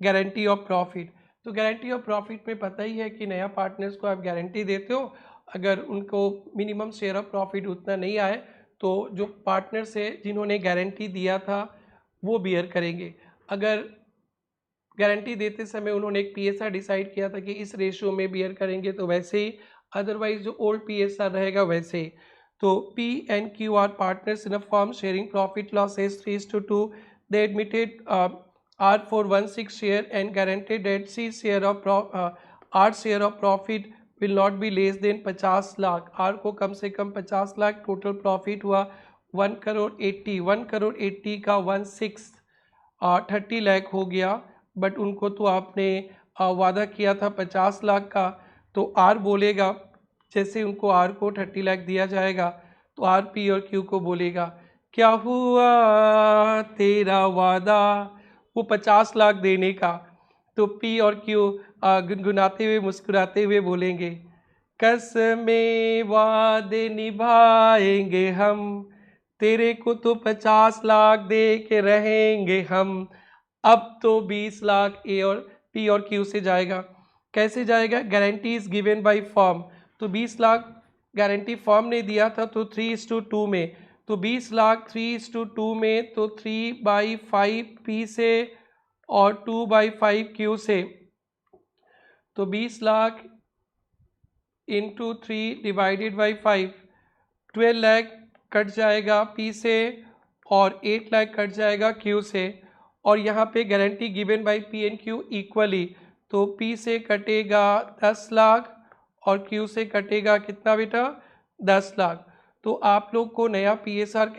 S1: गारंटी ऑफ प्रॉफिट। तो गारंटी ऑफ प्रॉफिट में पता ही है कि नया पार्टनर्स को आप गारंटी देते हो, अगर उनको मिनिमम शेयर ऑफ प्रॉफिट उतना नहीं आए तो जो पार्टनर्स है जिन्होंने गारंटी दिया था वो बियर करेंगे। अगर गारंटी देते समय उन्होंने एक पीएसआर डिसाइड किया था कि इस रेशियो में बियर करेंगे तो वैसे ही, अदरवाइज जो ओल्ड पीएसआर रहेगा वैसे ही। तो P and Q are partners in a firm sharing profit losses 3:2. They admitted R for 1/6 share and guaranteed that R share of profit will not be less than 50 lakh. R को कम से कम 50 lakh, total profit हुआ 1 करोड़ 80 का 1/6 30 लाख हो गया। But उनको तो आपने वादा किया था 50 लाख का, तो आर बोलेगा, जैसे उनको आर को 30 लाख दिया जाएगा तो आर पी और क्यू को बोलेगा क्या हुआ तेरा वादा, वो 50 लाख देने का। तो पी और क्यू गुनगुनाते हुए मुस्कुराते हुए बोलेंगे कसमें वादे निभाएंगे हम, तेरे को तो 50 लाख दे के रहेंगे हम। अब तो 20 लाख ए और पी और क्यू से जाएगा। कैसे जाएगा? Guarantee is given by firm, तो 20 लाख गारंटी फर्म ने दिया था तो 3:2 में, तो 20 लाख 3:2 में, तो 3/5 पी से और 2/5 क्यू से, तो 20 lakh into 3 divided by 5, 12 lakh cut जाएगा पी से और 8 लाख कट जाएगा क्यू से। और यहाँ पे guarantee given by P and Q equally, तो पी से कटेगा 10 लाख और क्यू से कटेगा कितना बेटा? 10 लाख। तो आप लोग को नया पीएसआर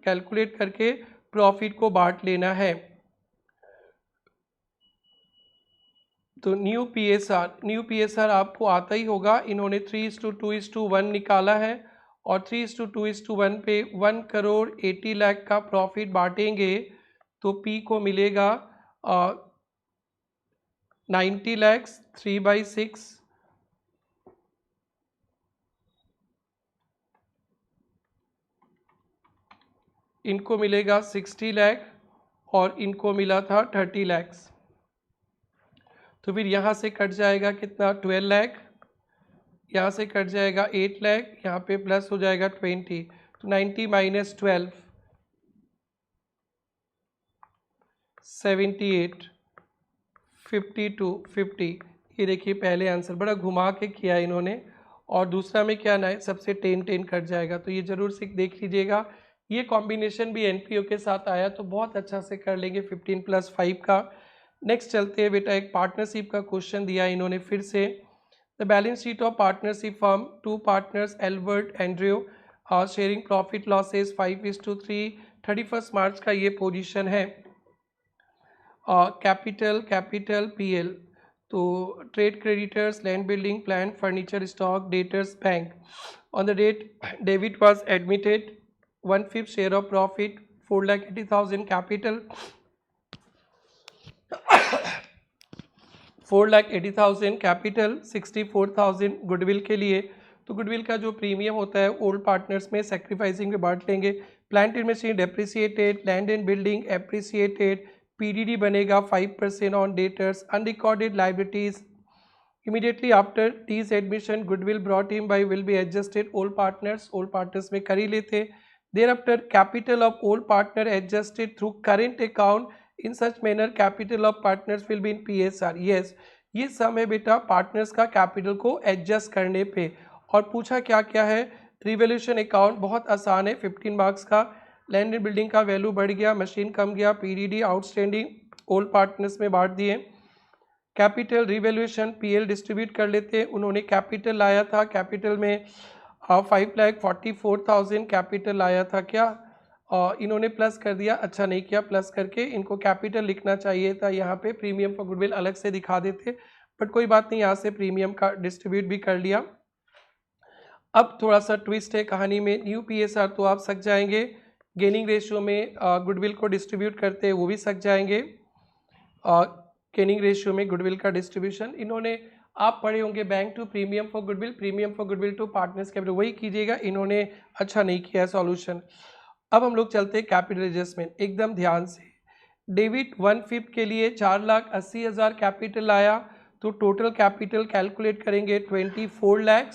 S1: कैलकुलेट करके प्रॉफिट को बांट लेना है। तो न्यू पीएसआर आपको आता ही होगा, इन्होंने 3:2:1 निकाला है और 3:2:1 पे 1 करोड़ 80 लाख का प्रॉफिट बांटेंगे तो पी को मिलेगा 90 लाख 3/6, इनको मिलेगा 60 लाख और इनको मिला था 30 लाख। तो फिर यहाँ से कट जाएगा कितना? 12 लाख, यहाँ से कट जाएगा 8 लाख, यहाँ पे प्लस हो जाएगा 20, तो 90 माइनस 12 78 52 50। ये देखिए पहले आंसर बड़ा घुमा के किया इन्होंने, और दूसरा में क्या ना है सबसे 10 कट जाएगा, तो ये जरूर से देख लीजिएगा। ये कॉम्बिनेशन भी एनपीओ के साथ आया तो बहुत अच्छा से कर लेंगे 15+5 का। नेक्स्ट चलते हैं बेटा, एक पार्टनरशिप का क्वेश्चन दिया इन्होंने फिर से। The balance sheet of partnership firm, 2 partners Albert Andrew sharing profit losses 5:3, 31 March का ये पोजीशन है। कैपिटल पीएल, तो trade creditors, land building, plant, furniture, stock, debtors, bank. On the date debit was admitted 1/5 share of profit, 4,80,000 capital, 4,80,000 capital, 64,000 goodwill के लिए। तो goodwill का जो premium होता है ओल्ड पार्टनर्स में सेक्रीफाइसिंग में बांट लेंगे। Plant and machine depreciated, land and building appreciated, PDD बनेगा 5% on debtors, unrecorded liabilities immediately after its admission goodwill brought in by will be adjusted. Old partners में कर ही लेते, Thereafter, capital of old partner adjusted through current account. In such manner, capital of partners will be in PSR. Yes, ये सम है बेटा partners का capital को adjust करने पे। और पूछा क्या क्या है, रिवोल्यूशन अकाउंट बहुत आसान है, 15 मार्क्स का। लैंड एंड बिल्डिंग का वैल्यू बढ़ गया, मशीन कम गया, पीडीडी आउटस्टैंडिंग ओल्ड पार्टनर्स में बांट दिए। कैपिटल रिवैल्यूएशन पीएल डिस्ट्रीब्यूट कर लेते हैं। उन्होंने कैपिटल लाया था, कैपिटल में 5,44,000 कैपिटल लाया था क्या, इन्होंने प्लस कर दिया, अच्छा नहीं किया, प्लस करके इनको कैपिटल लिखना चाहिए था, यहाँ पे प्रीमियम फॉर गुडविल अलग से दिखा देते, बट कोई बात नहीं, यहाँ से प्रीमियम का डिस्ट्रीब्यूट भी कर लिया। अब थोड़ा सा ट्विस्ट है कहानी में, न्यू पीएसआर तो आप सक जाएंगे, गेनिंग रेशियो में गुडविल को डिस्ट्रीब्यूट करते हैं वो भी सक जाएंगे, गेनिंग रेशियो में गुडविल का डिस्ट्रीब्यूशन इन्होंने, आप पढ़े होंगे bank to premium for goodwill, premium for goodwill to partners capital, वही कीजिएगा, इन्होंने अच्छा नहीं किया सॉल्यूशन। अब हम लोग चलते हैं कैपिटल एडजस्टमेंट, एकदम ध्यान से। डेबिट 1/5 के लिए 4,80,000 कैपिटल लाया, तो टोटल कैपिटल कैलकुलेट करेंगे 24 लाख,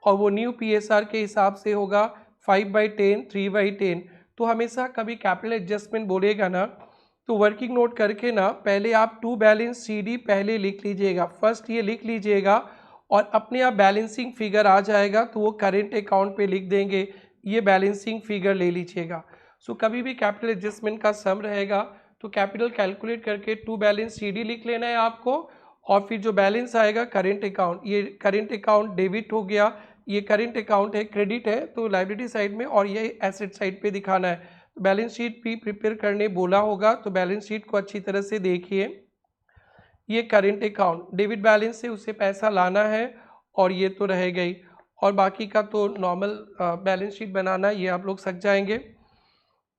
S1: और वो न्यू पीएसआर के हिसाब से होगा 5/10, 3/10। तो हमेशा कभी कैपिटल एडजस्टमेंट बोलेगा ना तो वर्किंग नोट करके ना पहले आप टू बैलेंस सीडी पहले लिख लीजिएगा, फर्स्ट ये लिख लीजिएगा, और अपने आप बैलेंसिंग फिगर आ जाएगा तो वो करेंट अकाउंट पे लिख देंगे, ये बैलेंसिंग फिगर ले लीजिएगा। सो कभी भी कैपिटल एडजस्टमेंट का सम रहेगा तो कैपिटल कैलकुलेट करके टू बैलेंस सीडी लिख लेना है आपको, और फिर जो बैलेंस आएगा करेंट अकाउंट, ये करेंट अकाउंट डेबिट हो गया, ये करेंट अकाउंट है, क्रेडिट है तो लायबिलिटी साइड में, और ये एसेट साइड पे दिखाना है। बैलेंस शीट भी प्रिपेयर करने बोला होगा तो बैलेंस शीट को अच्छी तरह से देखिए, ये करेंट अकाउंट डेबिट बैलेंस से उसे पैसा लाना है, और ये तो रह गई, और बाकी का तो नॉर्मल बैलेंस शीट बनाना, ये आप लोग सक जाएंगे।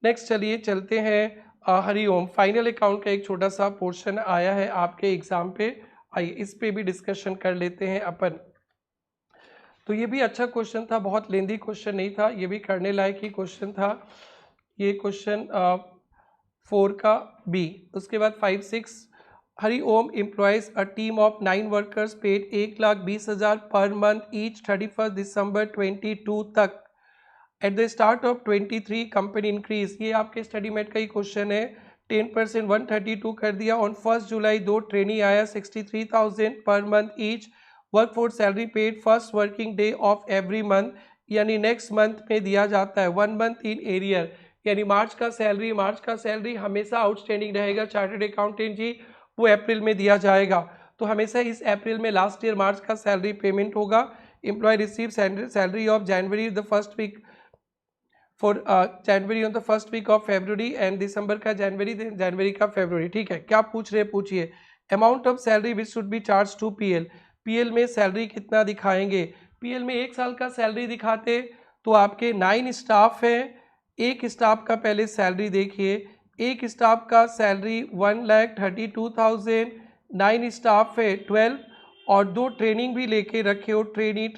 S1: नेक्स्ट चलिए चलते हैं हरिओम, फाइनल अकाउंट का एक छोटा सा पोर्शन आया है आपके एग्जाम पे, आइए इस पे भी डिस्कशन कर लेते हैं अपन। तो ये भी अच्छा क्वेश्चन था, बहुत लेंदी क्वेश्चन नहीं था, ये भी करने लायक ही क्वेश्चन था। ये क्वेश्चन 4 का बी। उसके बाद 5-6, Hariom employees a team of 9 workers paid 1,20,000 per month each 31 दिसंबर 22 तक। At the start of 23 company increase, ये आपके स्टडी मेट का ही क्वेश्चन है, 10% 132 कर दिया। ऑन 1 जुलाई 2 ट्रेनी आया 63,000 per month each, work for salary paid first working day of every month, यानी next month में दिया जाता है, 1 मंथ इन एरियर, यानी मार्च का सैलरी हमेशा आउटस्टैंडिंग रहेगा, चार्टर्ड अकाउंटेंट जी वो अप्रैल में दिया जाएगा, तो हमेशा इस अप्रैल में लास्ट ईयर मार्च का सैलरी पेमेंट होगा। Employ receive salary of January the first week for January on the first week of February, and दिसंबर का जनवरी का फेब्रुवरी, ठीक है। क्या पूछ रहे हैं पूछिए। Amount of salary which should be charge to PL, PL में सैलरी कितना दिखाएंगे, पीएल में 1 साल का सैलरी दिखाते तो आपके 9 स्टाफ हैं, एक स्टाफ का पहले सैलरी देखिए, एक स्टाफ का सैलरी 1,32,000, 9 स्टाफ है 12, और 2 ट्रेनिंग भी लेके रखे हो, ट्रेनी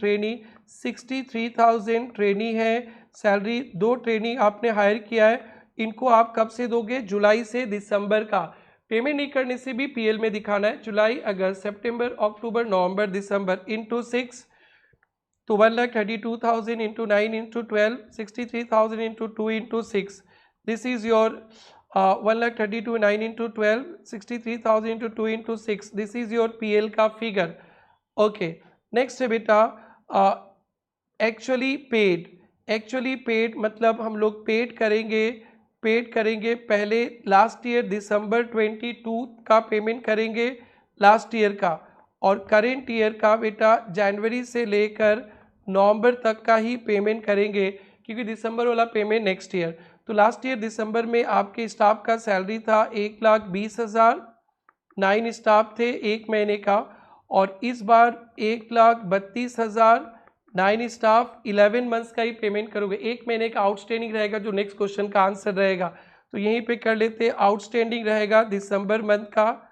S1: 63,000 ट्रेनी है, सैलरी 2 ट्रेनी आपने हायर किया है, इनको आप कब से दोगे, जुलाई से दिसंबर का, पेमेंट नहीं करने से भी पीएल में दिखाना है, जुलाई अगस्त सितंबर अक्टूबर नवंबर दिसंबर इंटू 6, तो 1,32,000 into 9 into 12, 63,000 into 2 into 6, this is your 1,32,000 9 into 12, 63,000 into 2 into 6, this is your PL का फिगर। ओके, नेक्स्ट है बेटा एक्चुअली पेड मतलब हम लोग पेड करेंगे पहले लास्ट ईयर दिसंबर 22 का पेमेंट करेंगे लास्ट ईयर का, और करेंट ईयर का बेटा जनवरी से लेकर नवंबर तक का ही पेमेंट करेंगे, क्योंकि दिसंबर वाला पेमेंट नेक्स्ट ईयर। तो लास्ट ईयर दिसंबर में आपके स्टाफ का सैलरी था 1,20,000, 9 स्टाफ थे 1 महीने का, और इस बार 1,32,000, 9 स्टाफ 11 मंथ्स का ही पेमेंट करोगे, 1 महीने का आउटस्टैंडिंग रहेगा, जो नेक्स्ट क्वेश्चन का आंसर रहेगा। तो यहीं पे कर लेते, आउटस्टैंडिंग रहेगा दिसंबर मंथ का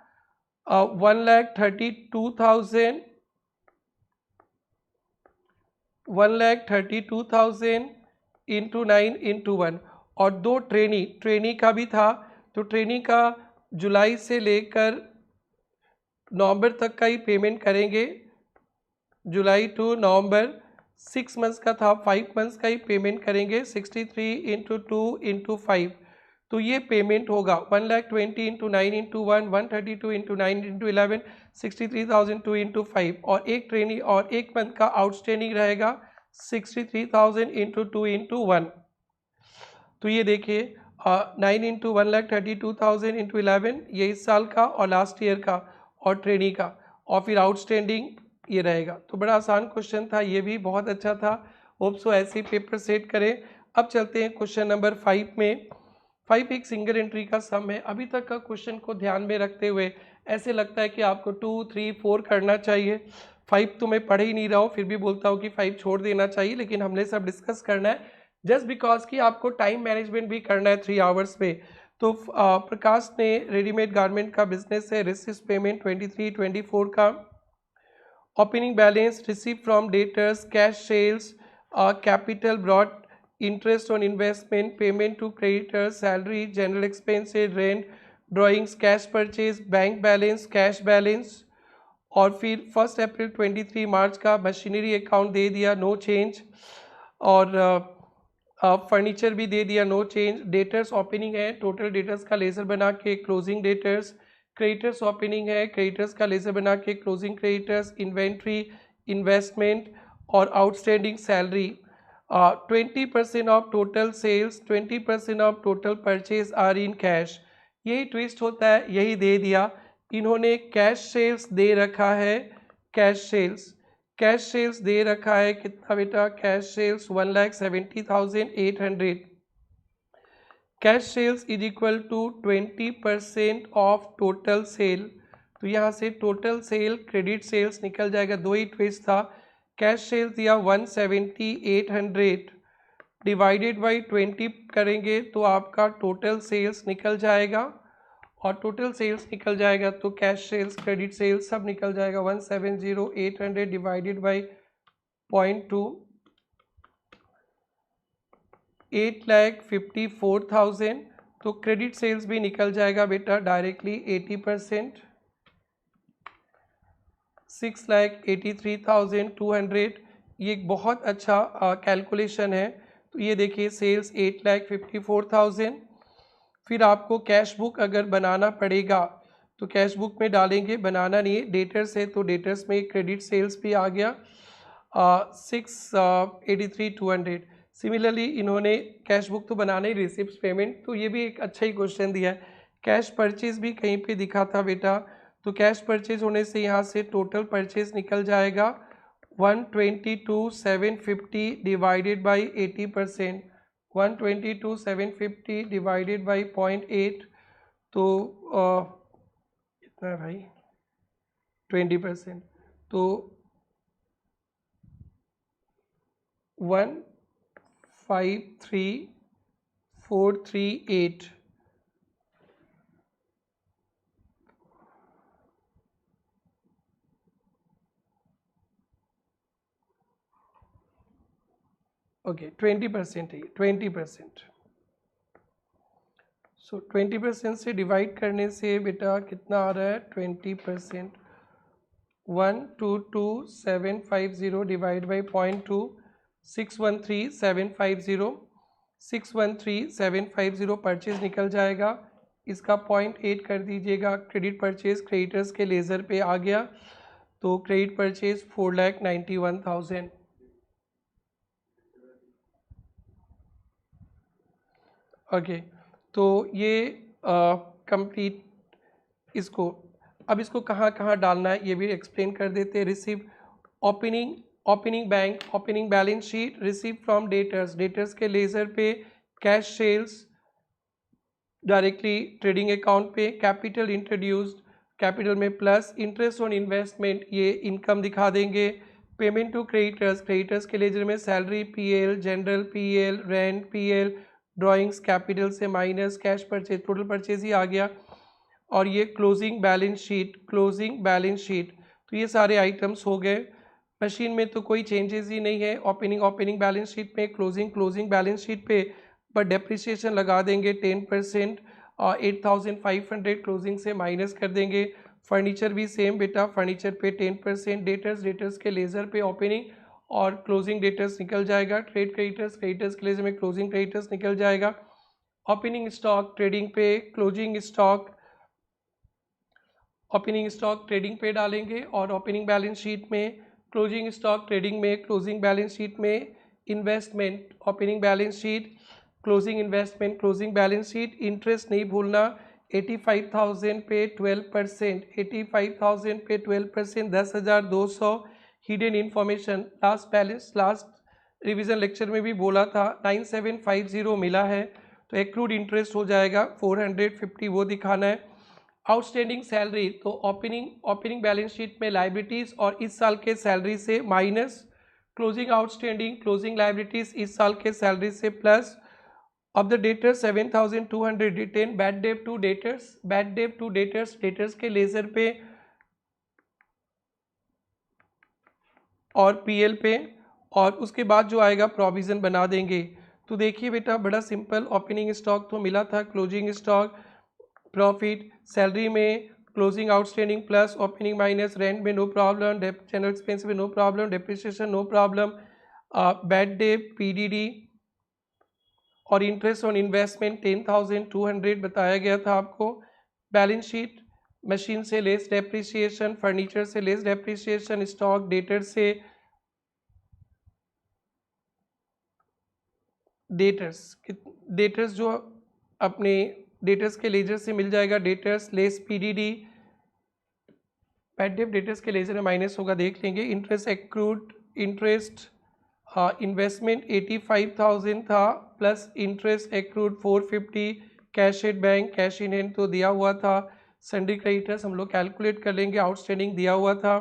S1: 1,32,000 इंटू 9 इंटू 1, और 2 ट्रेनी का भी था, तो ट्रेनी का जुलाई से लेकर नवंबर तक का ही पेमेंट करेंगे, जुलाई टू नवंबर, 6 मंथ्स का था, 5 मंथ्स का ही पेमेंट करेंगे। 63 इंटू 2 इंटू 5, तो ये पेमेंट होगा 1,20,000 into 9 into 1, 132 into 9 into 11, 63,002 into 5, और एक ट्रेनिंग और एक मंथ का आउटस्टैंडिंग रहेगा 63,000 इंटू 2 इंटू 1। तो ये देखिए 9 इंटू 1,32,000 इंटू 11 ये इस साल का और लास्ट ईयर का और ट्रेनिंग का, और फिर आउटस्टैंडिंग ये रहेगा। तो बड़ा आसान क्वेश्चन था, ये भी बहुत अच्छा था। होप सो ऐसे ही पेपर सेट करें। अब चलते हैं क्वेश्चन नंबर 5 में। 5 एक सिंगल एंट्री का सम है। अभी तक का क्वेश्चन को ध्यान में रखते हुए ऐसे लगता है कि आपको 2, 3, 4 करना चाहिए। 5 तो मैं पढ़ ही नहीं रहा हूँ, फिर भी बोलता हूँ कि 5 छोड़ देना चाहिए, लेकिन हमने सब डिस्कस करना है जस्ट बिकॉज कि आपको टाइम मैनेजमेंट भी करना है 3 आवर्स में। तो प्रकाश ने रेडीमेड गारमेंट का बिजनेस है, रिसीव पेमेंट 23, 24 का, opening balance, receive from debtors, cash sales, capital brought, interest on investment, payment to creditors, salary, general expenses, rent, drawings, cash purchase, bank balance, cash balance, और फिर 1 अप्रैल 23 मार्च का machinery account दे दिया, no change, और furniture भी दे दिया, no change. Debtors opening है, total debtors का लेजर बना के क्लोजिंग डेटर्स, क्रेडिटर्स ओपनिंग है, क्रेडिटर्स का लेजर बना के क्लोजिंग क्रेडिटर्स, इन्वेंट्री, इन्वेस्टमेंट और outstanding salary. 20% of total sales, 20% of total purchase are in cash. यही ट्विस्ट होता है, यही दे दिया इन्होंने। कैश सेल्स दे रखा है, कैश सेल्स दे रखा है कितना बेटा? Cash sales 1,70,800। Cash sales is equal to 20% of total sale. तो यहाँ से टोटल सेल क्रेडिट सेल्स निकल जाएगा, दो ही ट्विस्ट था। कैश सेल्स दिया 170,800 डिवाइडेड बाई 20 करेंगे तो आपका टोटल सेल्स निकल जाएगा, और टोटल सेल्स निकल जाएगा तो कैश सेल्स क्रेडिट सेल्स सब निकल जाएगा। 170,800 डिवाइडेड बाई 0.2, 8,54,000। तो क्रेडिट सेल्स भी निकल जाएगा बेटा डायरेक्टली 80%, 6,83,200। ये एक बहुत अच्छा कैलकुलेशन है। तो ये देखिए सेल्स 8,54,000। फिर आपको कैश बुक अगर बनाना पड़ेगा तो कैश बुक में डालेंगे, बनाना नहीं है, डेटर्स है तो डेटर्स में क्रेडिट सेल्स भी आ गया 683,200। सिमिलरली इन्होंने कैश बुक तो बनाना ही, रिसिप्ट पेमेंट, तो ये भी एक अच्छा ही क्वेश्चन दिया है। कैश परचेज भी कहीं पे दिखा था बेटा, तो कैश परचेज होने से यहाँ से टोटल परचेज निकल जाएगा 122,750 डिवाइडेड बाई 80%, 122,750 डिवाइडेड बाई 0.8, तो कितना है भाई? 20%, तो 153,438। ओके 20% है, 20%। सो 20% से डिवाइड करने से बेटा कितना आ रहा है? 20%, 122,750 डिवाइड बाई 0.2, 613,750, 613,750 परचेज निकल जाएगा। इसका 0.8 कर दीजिएगा, क्रेडिट परचेज क्रेडिटर्स के लेज़र पे आ गया, तो क्रेडिट परचेज 4,91,000। ओके तो ये कंप्लीट। इसको अब इसको कहाँ कहाँ डालना है ये भी एक्सप्लेन कर देते हैं। Receive opening bank, opening balance sheet, receive from debtors, debtors के लेजर पे, cash sales directly trading account पे, कैपिटल इंट्रोड्यूस्ड, कैपिटल में प्लस, इंटरेस्ट ऑन इन्वेस्टमेंट ये इनकम दिखा देंगे, पेमेंट टू क्रेडिटर्स, क्रेडिटर्स के लेजर में salary PL, general PL, rent PL, drawings capital से minus, cash purchase, total purchase ही आ गया, और ये closing balance sheet, closing balance sheet. तो ये सारे आइटम्स हो गए। मशीन में तो कोई चेंजेस ही नहीं है, ओपनिंग बैलेंस शीट में, क्लोजिंग बैलेंस शीट पे, पर डेप्रिसिएशन लगा देंगे 10%, 8,500 क्लोजिंग से माइनस कर देंगे। फर्नीचर भी सेम बेटा, फर्नीचर पे 10%, डेटर्स के लेज़र पे ओपनिंग और क्लोजिंग डेटर्स निकल जाएगा। ट्रेड क्रेडिटर्स के लिए हमें क्लोजिंग क्रेडिटर्स निकल जाएगा। ओपनिंग स्टॉक ट्रेडिंग पे, closing stock opening stock trading पे डालेंगे और ओपनिंग बैलेंस शीट में, क्लोजिंग स्टॉक ट्रेडिंग में, क्लोजिंग बैलेंस शीट में, investment opening balance sheet, closing investment, closing balance sheet. Interest नहीं भूलना, 85,000 पे 12%, 85,000 पे 12%, 10,200। Hidden information last balance last revision lecture में भी बोला था 9750 मिला है, तो एक्रूड इंटरेस्ट हो जाएगा 450, वो दिखाना है। आउटस्टैंडिंग सैलरी, तो ओपनिंग बैलेंस शीट में लाइबिलिटीज़ और इस साल के सैलरी से minus, closing outstanding closing liabilities इस साल के सैलरी से plus. Of the debtors 7,200 written, bad debt to debtors debtors के लेजर पे और पीएल पे, और उसके बाद जो आएगा प्रोविज़न बना देंगे। तो देखिए बेटा बड़ा सिंपल, ओपनिंग स्टॉक तो मिला था, क्लोजिंग स्टॉक प्रॉफिट, सैलरी में closing outstanding plus opening minus, rent में नो प्रॉब्लम, जनरल एक्सपेंस में no problem, depreciation no problem, bad debt PDD और इंटरेस्ट ऑन इन्वेस्टमेंट 10,200 बताया गया था आपको। बैलेंस शीट मशीन से लेस डेप्रिसिएशन, फर्नीचर से लेस डेप्रिसिएशन, स्टॉक डेटर्स जो अपने डेटर्स के लेजर से मिल जाएगा, debtors less PDD, bad debt debtors के लेजर में माइनस होगा, देख लेंगे। इंटरेस्ट एक्रूड इंटरेस्ट इन्वेस्टमेंट 85,000 था plus interest accrued 450, cash at bank cash in hand तो दिया हुआ था, सन्ड्री क्रेडिटर्स हम लोग कैलकुलेट कर लेंगे, आउटस्टैंडिंग दिया हुआ था,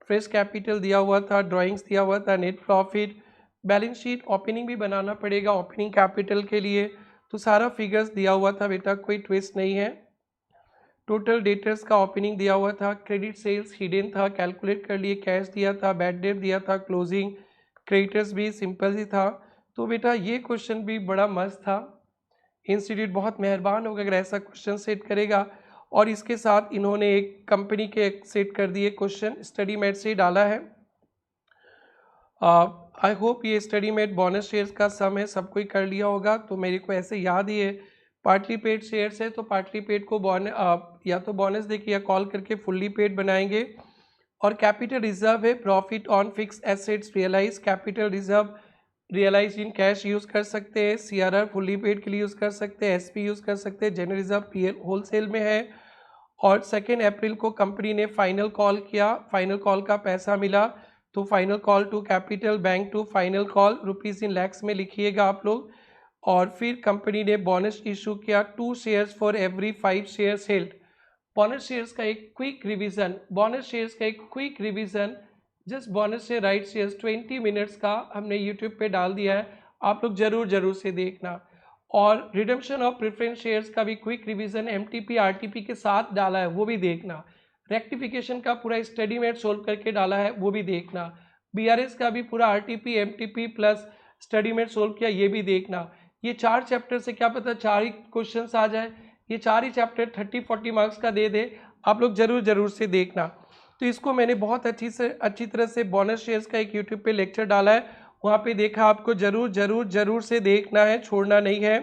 S1: फ्रेश कैपिटल दिया हुआ था, ड्राइंग्स दिया हुआ था, net profit, balance sheet opening भी बनाना पड़ेगा ओपनिंग कैपिटल के लिए, तो सारा फिगर्स दिया हुआ था बेटा, कोई ट्विस्ट नहीं है। टोटल डेटर्स का ओपनिंग दिया हुआ था, क्रेडिट सेल्स हिडन था कैलकुलेट कर लिए, कैश दिया था, बैड डेट दिया था, क्लोजिंग क्रेडिटर्स भी सिंपल ही था। तो बेटा ये क्वेश्चन भी बड़ा मस्त था, इंस्टीट्यूट बहुत मेहरबान होगा अगर ऐसा क्वेश्चन सेट करेगा। और इसके साथ इन्होंने एक कंपनी के सेट कर दिए क्वेश्चन, स्टडी मेट से डाला है। आई होप ये स्टडी मेट बोनस शेयर्स का सम है, सब कोई कर लिया होगा, तो मेरे को ऐसे याद ही है पार्टली पेड शेयर्स है तो पार्टली पेड को या तो बोनस देके या कॉल करके फुल्ली पेड बनाएंगे। और कैपिटल रिजर्व है profit on fix assets realise, capital reserve realise in cash use कर सकते हैं, सीआरआर फुल्ली पेड के लिए यूज़ कर सकते हैं, एसपी यूज़ कर सकते हैं, जनरल रिजर्व पीएल होलसेल में है। और 2 अप्रैल को कंपनी ने फाइनल कॉल किया, फाइनल कॉल का पैसा मिला, तो final call to capital bank to final call rupees in lakhs में लिखिएगा आप लोग। और फिर कंपनी ने बोनस इशू किया 2 shares for every 5 shares held. Bonus shares का एक quick revision, just bonus share right shares 20 minutes का हमने यूट्यूब पे डाल दिया है, आप लोग जरूर से देखना। और रिडम्पशन ऑफ प्रेफरेंस शेयर्स का भी क्विक रिवीजन एमटीपी आरटीपी के साथ डाला है, वो भी देखना। रेक्टिफिकेशन का पूरा स्टडी मेट सोल्व करके डाला है, वो भी देखना। बीआरएस का भी पूरा RTP MTP plus study mate solve किया, ये भी देखना। ये 4 चैप्टर से क्या पता 4 ही क्वेश्चंस आ जाए, ये 4 ही चैप्टर 30-40 मार्क्स का दे दे, आप लोग जरूर से देखना। तो इसको मैंने बहुत अच्छी तरह से बोनस शेयर्स का एक यूट्यूब पे लेक्चर डाला है, वहाँ पे देखा, आपको जरूर से देखना है, छोड़ना नहीं है।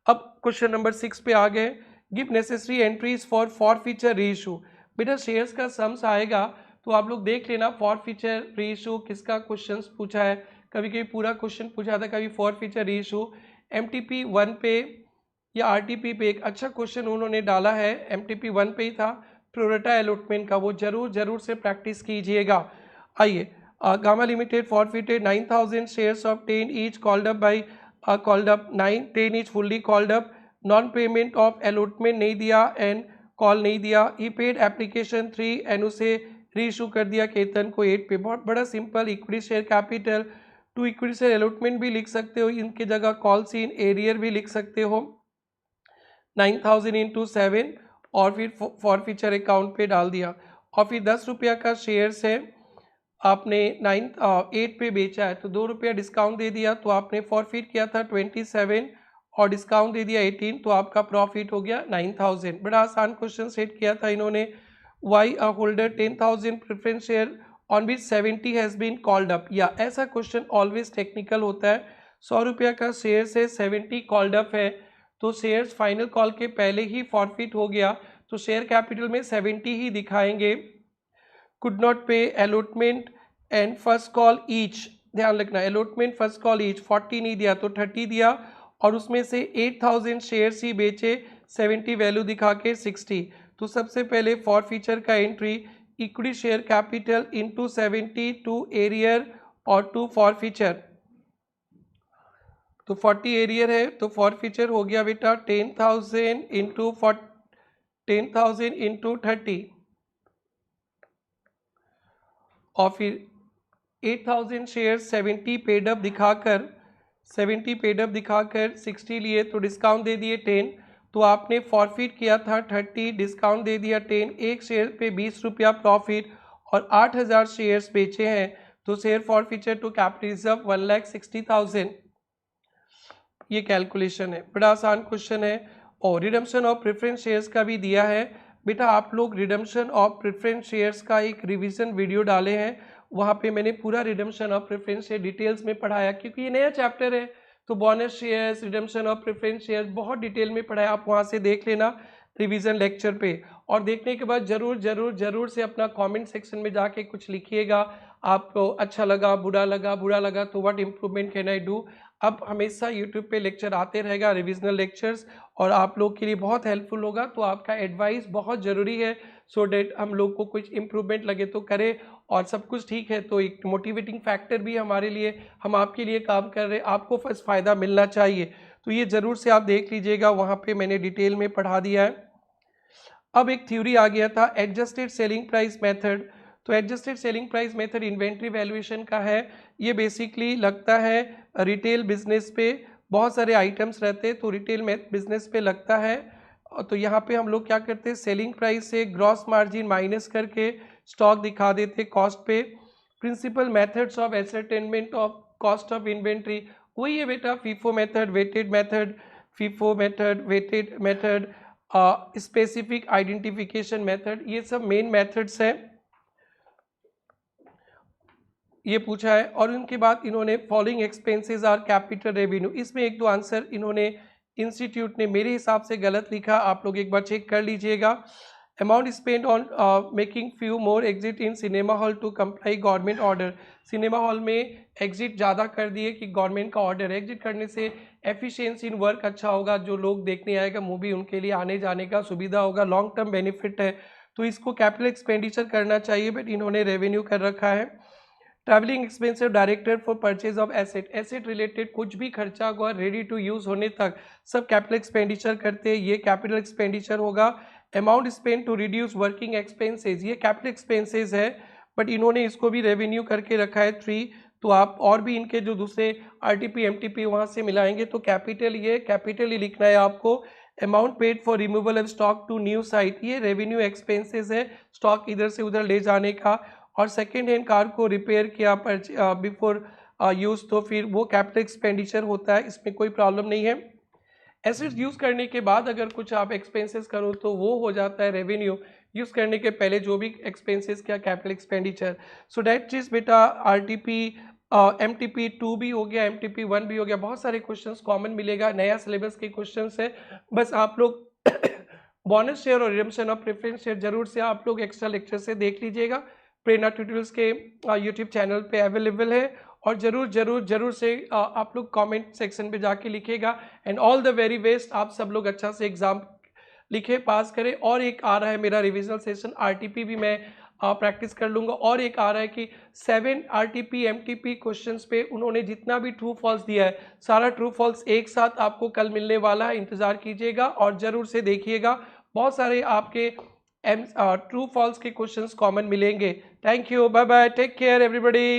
S1: अब क्वेश्चन नंबर 6 पे आ गए, give necessary entries for forfeiture reissue. बेटा शेयर्स का सम्स आएगा तो आप लोग देख लेना, फॉरफीचर रीइशू किसका क्वेश्चन पूछा है, कभी पूरा क्वेश्चन पूछा था, कभी फॉरफीचर रीइशू। एमटीपी 1 पे या आरटीपी पे एक अच्छा क्वेश्चन उन्होंने डाला है, एमटीपी 1 पे ही था, प्रोरेटा अलॉटमेंट का, वो जरूर से प्रैक्टिस कीजिएगा। आइए, gamma limited forfeited 9,000 shares of 10 each called up by called up 10 each fully called up, non payment of allotment नहीं दिया एंड कॉल नहीं दिया, ई पेड एप्लीकेशन 3 एंड उसे रीइशू कर दिया केतन को 8 पे। बहुत बड़ा simple, equity share capital to equity share allotment भी लिख सकते हो, इनके जगह कॉल सीन एरियर भी लिख सकते हो, 9,000 इंटू 7 और फिर फॉरफीचर अकाउंट पे डाल दिया। और फिर 10 रुपया का शेयर्स है, आपने 8 पे बेचा है तो 2 रुपया डिस्काउंट दे दिया, तो आपने फॉरफिट किया था 27 और डिस्काउंट दे दिया 18, तो आपका प्रॉफिट हो गया 9,000। बड़ा आसान क्वेश्चन सेट किया था इन्होंने। Y a holder 10,000 preference share on which 70 has been called up, या ऐसा क्वेश्चन ऑलवेज टेक्निकल होता है। 100 रुपये का शेयर से 70 कॉल्ड अप है, तो शेयर्स फाइनल कॉल के पहले ही फॉरफिट हो गया, तो शेयर कैपिटल में 70 ही दिखाएंगे। कुड नॉट पे allotment and first call each, ध्यान रखना अलॉटमेंट फर्स्ट कॉल ईच 40 नहीं दिया तो 30 दिया, और उसमें से 8000 शेयर्स ही बेचे, 70 वैल्यू दिखा के 60। तो सबसे पहले फॉर फीचर का entry equity share capital into 70 to arrear और टू फॉर फीचर, तो 40 एरियर है तो फॉर फीचर हो गया बेटा 10,000 इंटू 10,000 इंटू 30, और फिर 8000 शेयर 70 पेडअप दिखाकर 60 लिए तो डिस्काउंट दे दिए 10, तो आपने फॉरफिट किया था 30, डिस्काउंट दे दिया 10, एक शेयर पे 20 रुपया प्रॉफिट और 8000 शेयर्स बेचे हैं, तो share forfeiture to capital reserve 1,60,000। ये कैलकुलेशन है, बड़ा आसान क्वेश्चन है। और रिडम्पशन ऑफ प्रेफरेंस शेयर्स का भी दिया है बेटा, आप लोग रिडम्पशन ऑफ प्रेफरेंस शेयर्स का एक रिवीजन वीडियो डाले हैं, वहाँ पे मैंने पूरा redemption of preference share details में पढ़ाया, क्योंकि ये नया चैप्टर है तो bonus shares, redemption of preference shares बहुत डिटेल में पढ़ाया, आप वहाँ से देख लेना रिवीजन लेक्चर पे। और देखने के बाद जरूर से अपना कमेंट सेक्शन में जाके कुछ लिखिएगा, आपको अच्छा लगा, बुरा लगा तो what improvement can I do. अब हमेशा यूट्यूब पे लेक्चर आते रहेगा, रिविजनल लेक्चर्स, और आप लोग के लिए बहुत हेल्पफुल होगा, तो आपका एडवाइस बहुत ज़रूरी है, सो डैट हम लोग को कुछ इम्प्रूवमेंट लगे तो करें, और सब कुछ ठीक है तो एक मोटिवेटिंग फैक्टर भी हमारे लिए, हम आपके लिए काम कर रहे हैं, आपको फर्स्ट फ़ायदा मिलना चाहिए, तो ये ज़रूर से आप देख लीजिएगा, वहाँ पे मैंने डिटेल में पढ़ा दिया है। अब एक थ्योरी आ गया था एडजस्टेड सेलिंग प्राइस मेथड, तो adjusted selling price method inventory valuation का है, ये बेसिकली लगता है रिटेल बिजनेस पे, बहुत सारे आइटम्स रहते हैं तो रिटेल में बिजनेस पे लगता है, तो यहाँ पे हम लोग क्या करते हैं सेलिंग प्राइस से ग्रॉस मार्जिन माइनस करके स्टॉक दिखा देते कॉस्ट पे। Principal methods of ascertainment of cost of inventory वही है बेटा, FIFO method, weighted method, FIFO method, weighted method, specific identification method, ये सब मेन मेथड्स हैं, ये पूछा है। और उनके बाद इन्होंने following expenses are capital revenue, इसमें एक दो आंसर इन्होंने इंस्टीट्यूट ने मेरे हिसाब से गलत लिखा, आप लोग एक बार चेक कर लीजिएगा। Amount spend on making few more exit in cinema hall to comply government order, cinema hall में एग्जिट ज़्यादा कर दिए कि गवर्नमेंट का ऑर्डर, एग्जिट करने से एफिशिएंसी इन वर्क अच्छा होगा, जो लोग देखने आएगा मूवी उनके लिए आने जाने का सुविधा होगा, लॉन्ग टर्म बेनिफिट है, तो इसको कैपिटल एक्सपेंडिचर करना चाहिए, बट इन्होंने रेवेन्यू कर रखा है। Travelling expensive director for purchase of asset, asset related कुछ भी खर्चा हुआ रेडी टू यूज होने तक सब कैपिटल एक्सपेंडिचर करते हैं, ये कैपिटल एक्सपेंडिचर होगा। Amount spend to reduce working expenses, ये कैपिटल एक्सपेंसेस है, बट इन्होंने इसको भी रेवेन्यू करके रखा है 3, तो आप और भी इनके जो दूसरे आरटीपी एमटीपी वहाँ से मिलाएंगे तो कैपिटल, ये कैपिटल ही लिखना है आपको। Amount paid for removal of stock to new site, ये रेवेन्यू एक्सपेंसेस है, स्टॉक इधर से उधर ले जाने का। और सेकेंड हैंड कार को रिपेयर किया बिफोर यूज़, तो फिर वो कैपिटल एक्सपेंडिचर होता है, इसमें कोई प्रॉब्लम नहीं है। एसेट्स यूज़ करने के बाद अगर कुछ आप एक्सपेंसेस करो तो वो हो जाता है रेवेन्यू, यूज़ करने के पहले जो भी एक्सपेंसेस क्या कैपिटल एक्सपेंडिचर। सो डैट चीज़ बेटा आरटीपी एमटीपी 2 भी हो गया, एमटीपी 1 भी हो गया, बहुत सारे क्वेश्चंस कॉमन मिलेगा, नया सिलेबस के क्वेश्चंस है, बस आप लोग बोनस शेयर और रिडम्पशन ऑफ प्रेफरेंस शेयर जरूर से आप लोग एक्स्ट्रा लेक्चर से देख लीजिएगा, प्रेरणा ट्यूटोरियल्स के यूट्यूब चैनल पे अवेलेबल है, और जरूर से आप लोग कमेंट सेक्शन पे जाके लिखेगा। And all the very best, आप सब लोग अच्छा से एग्जाम लिखे, पास करें। और एक आ रहा है मेरा रिविजनल सेशन, आरटीपी भी मैं प्रैक्टिस कर लूँगा, और एक आ रहा है कि 7 आरटीपी एमटीपी क्वेश्चंस पे उन्होंने जितना भी ट्रू फॉल्स दिया है सारा ट्रू फॉल्स एक साथ आपको कल मिलने वाला है, इंतज़ार कीजिएगा और ज़रूर से देखिएगा, बहुत सारे आपके ट्रू फॉल्स के क्वेश्चंस कॉमन मिलेंगे। Thank you, bye bye, take care everybody.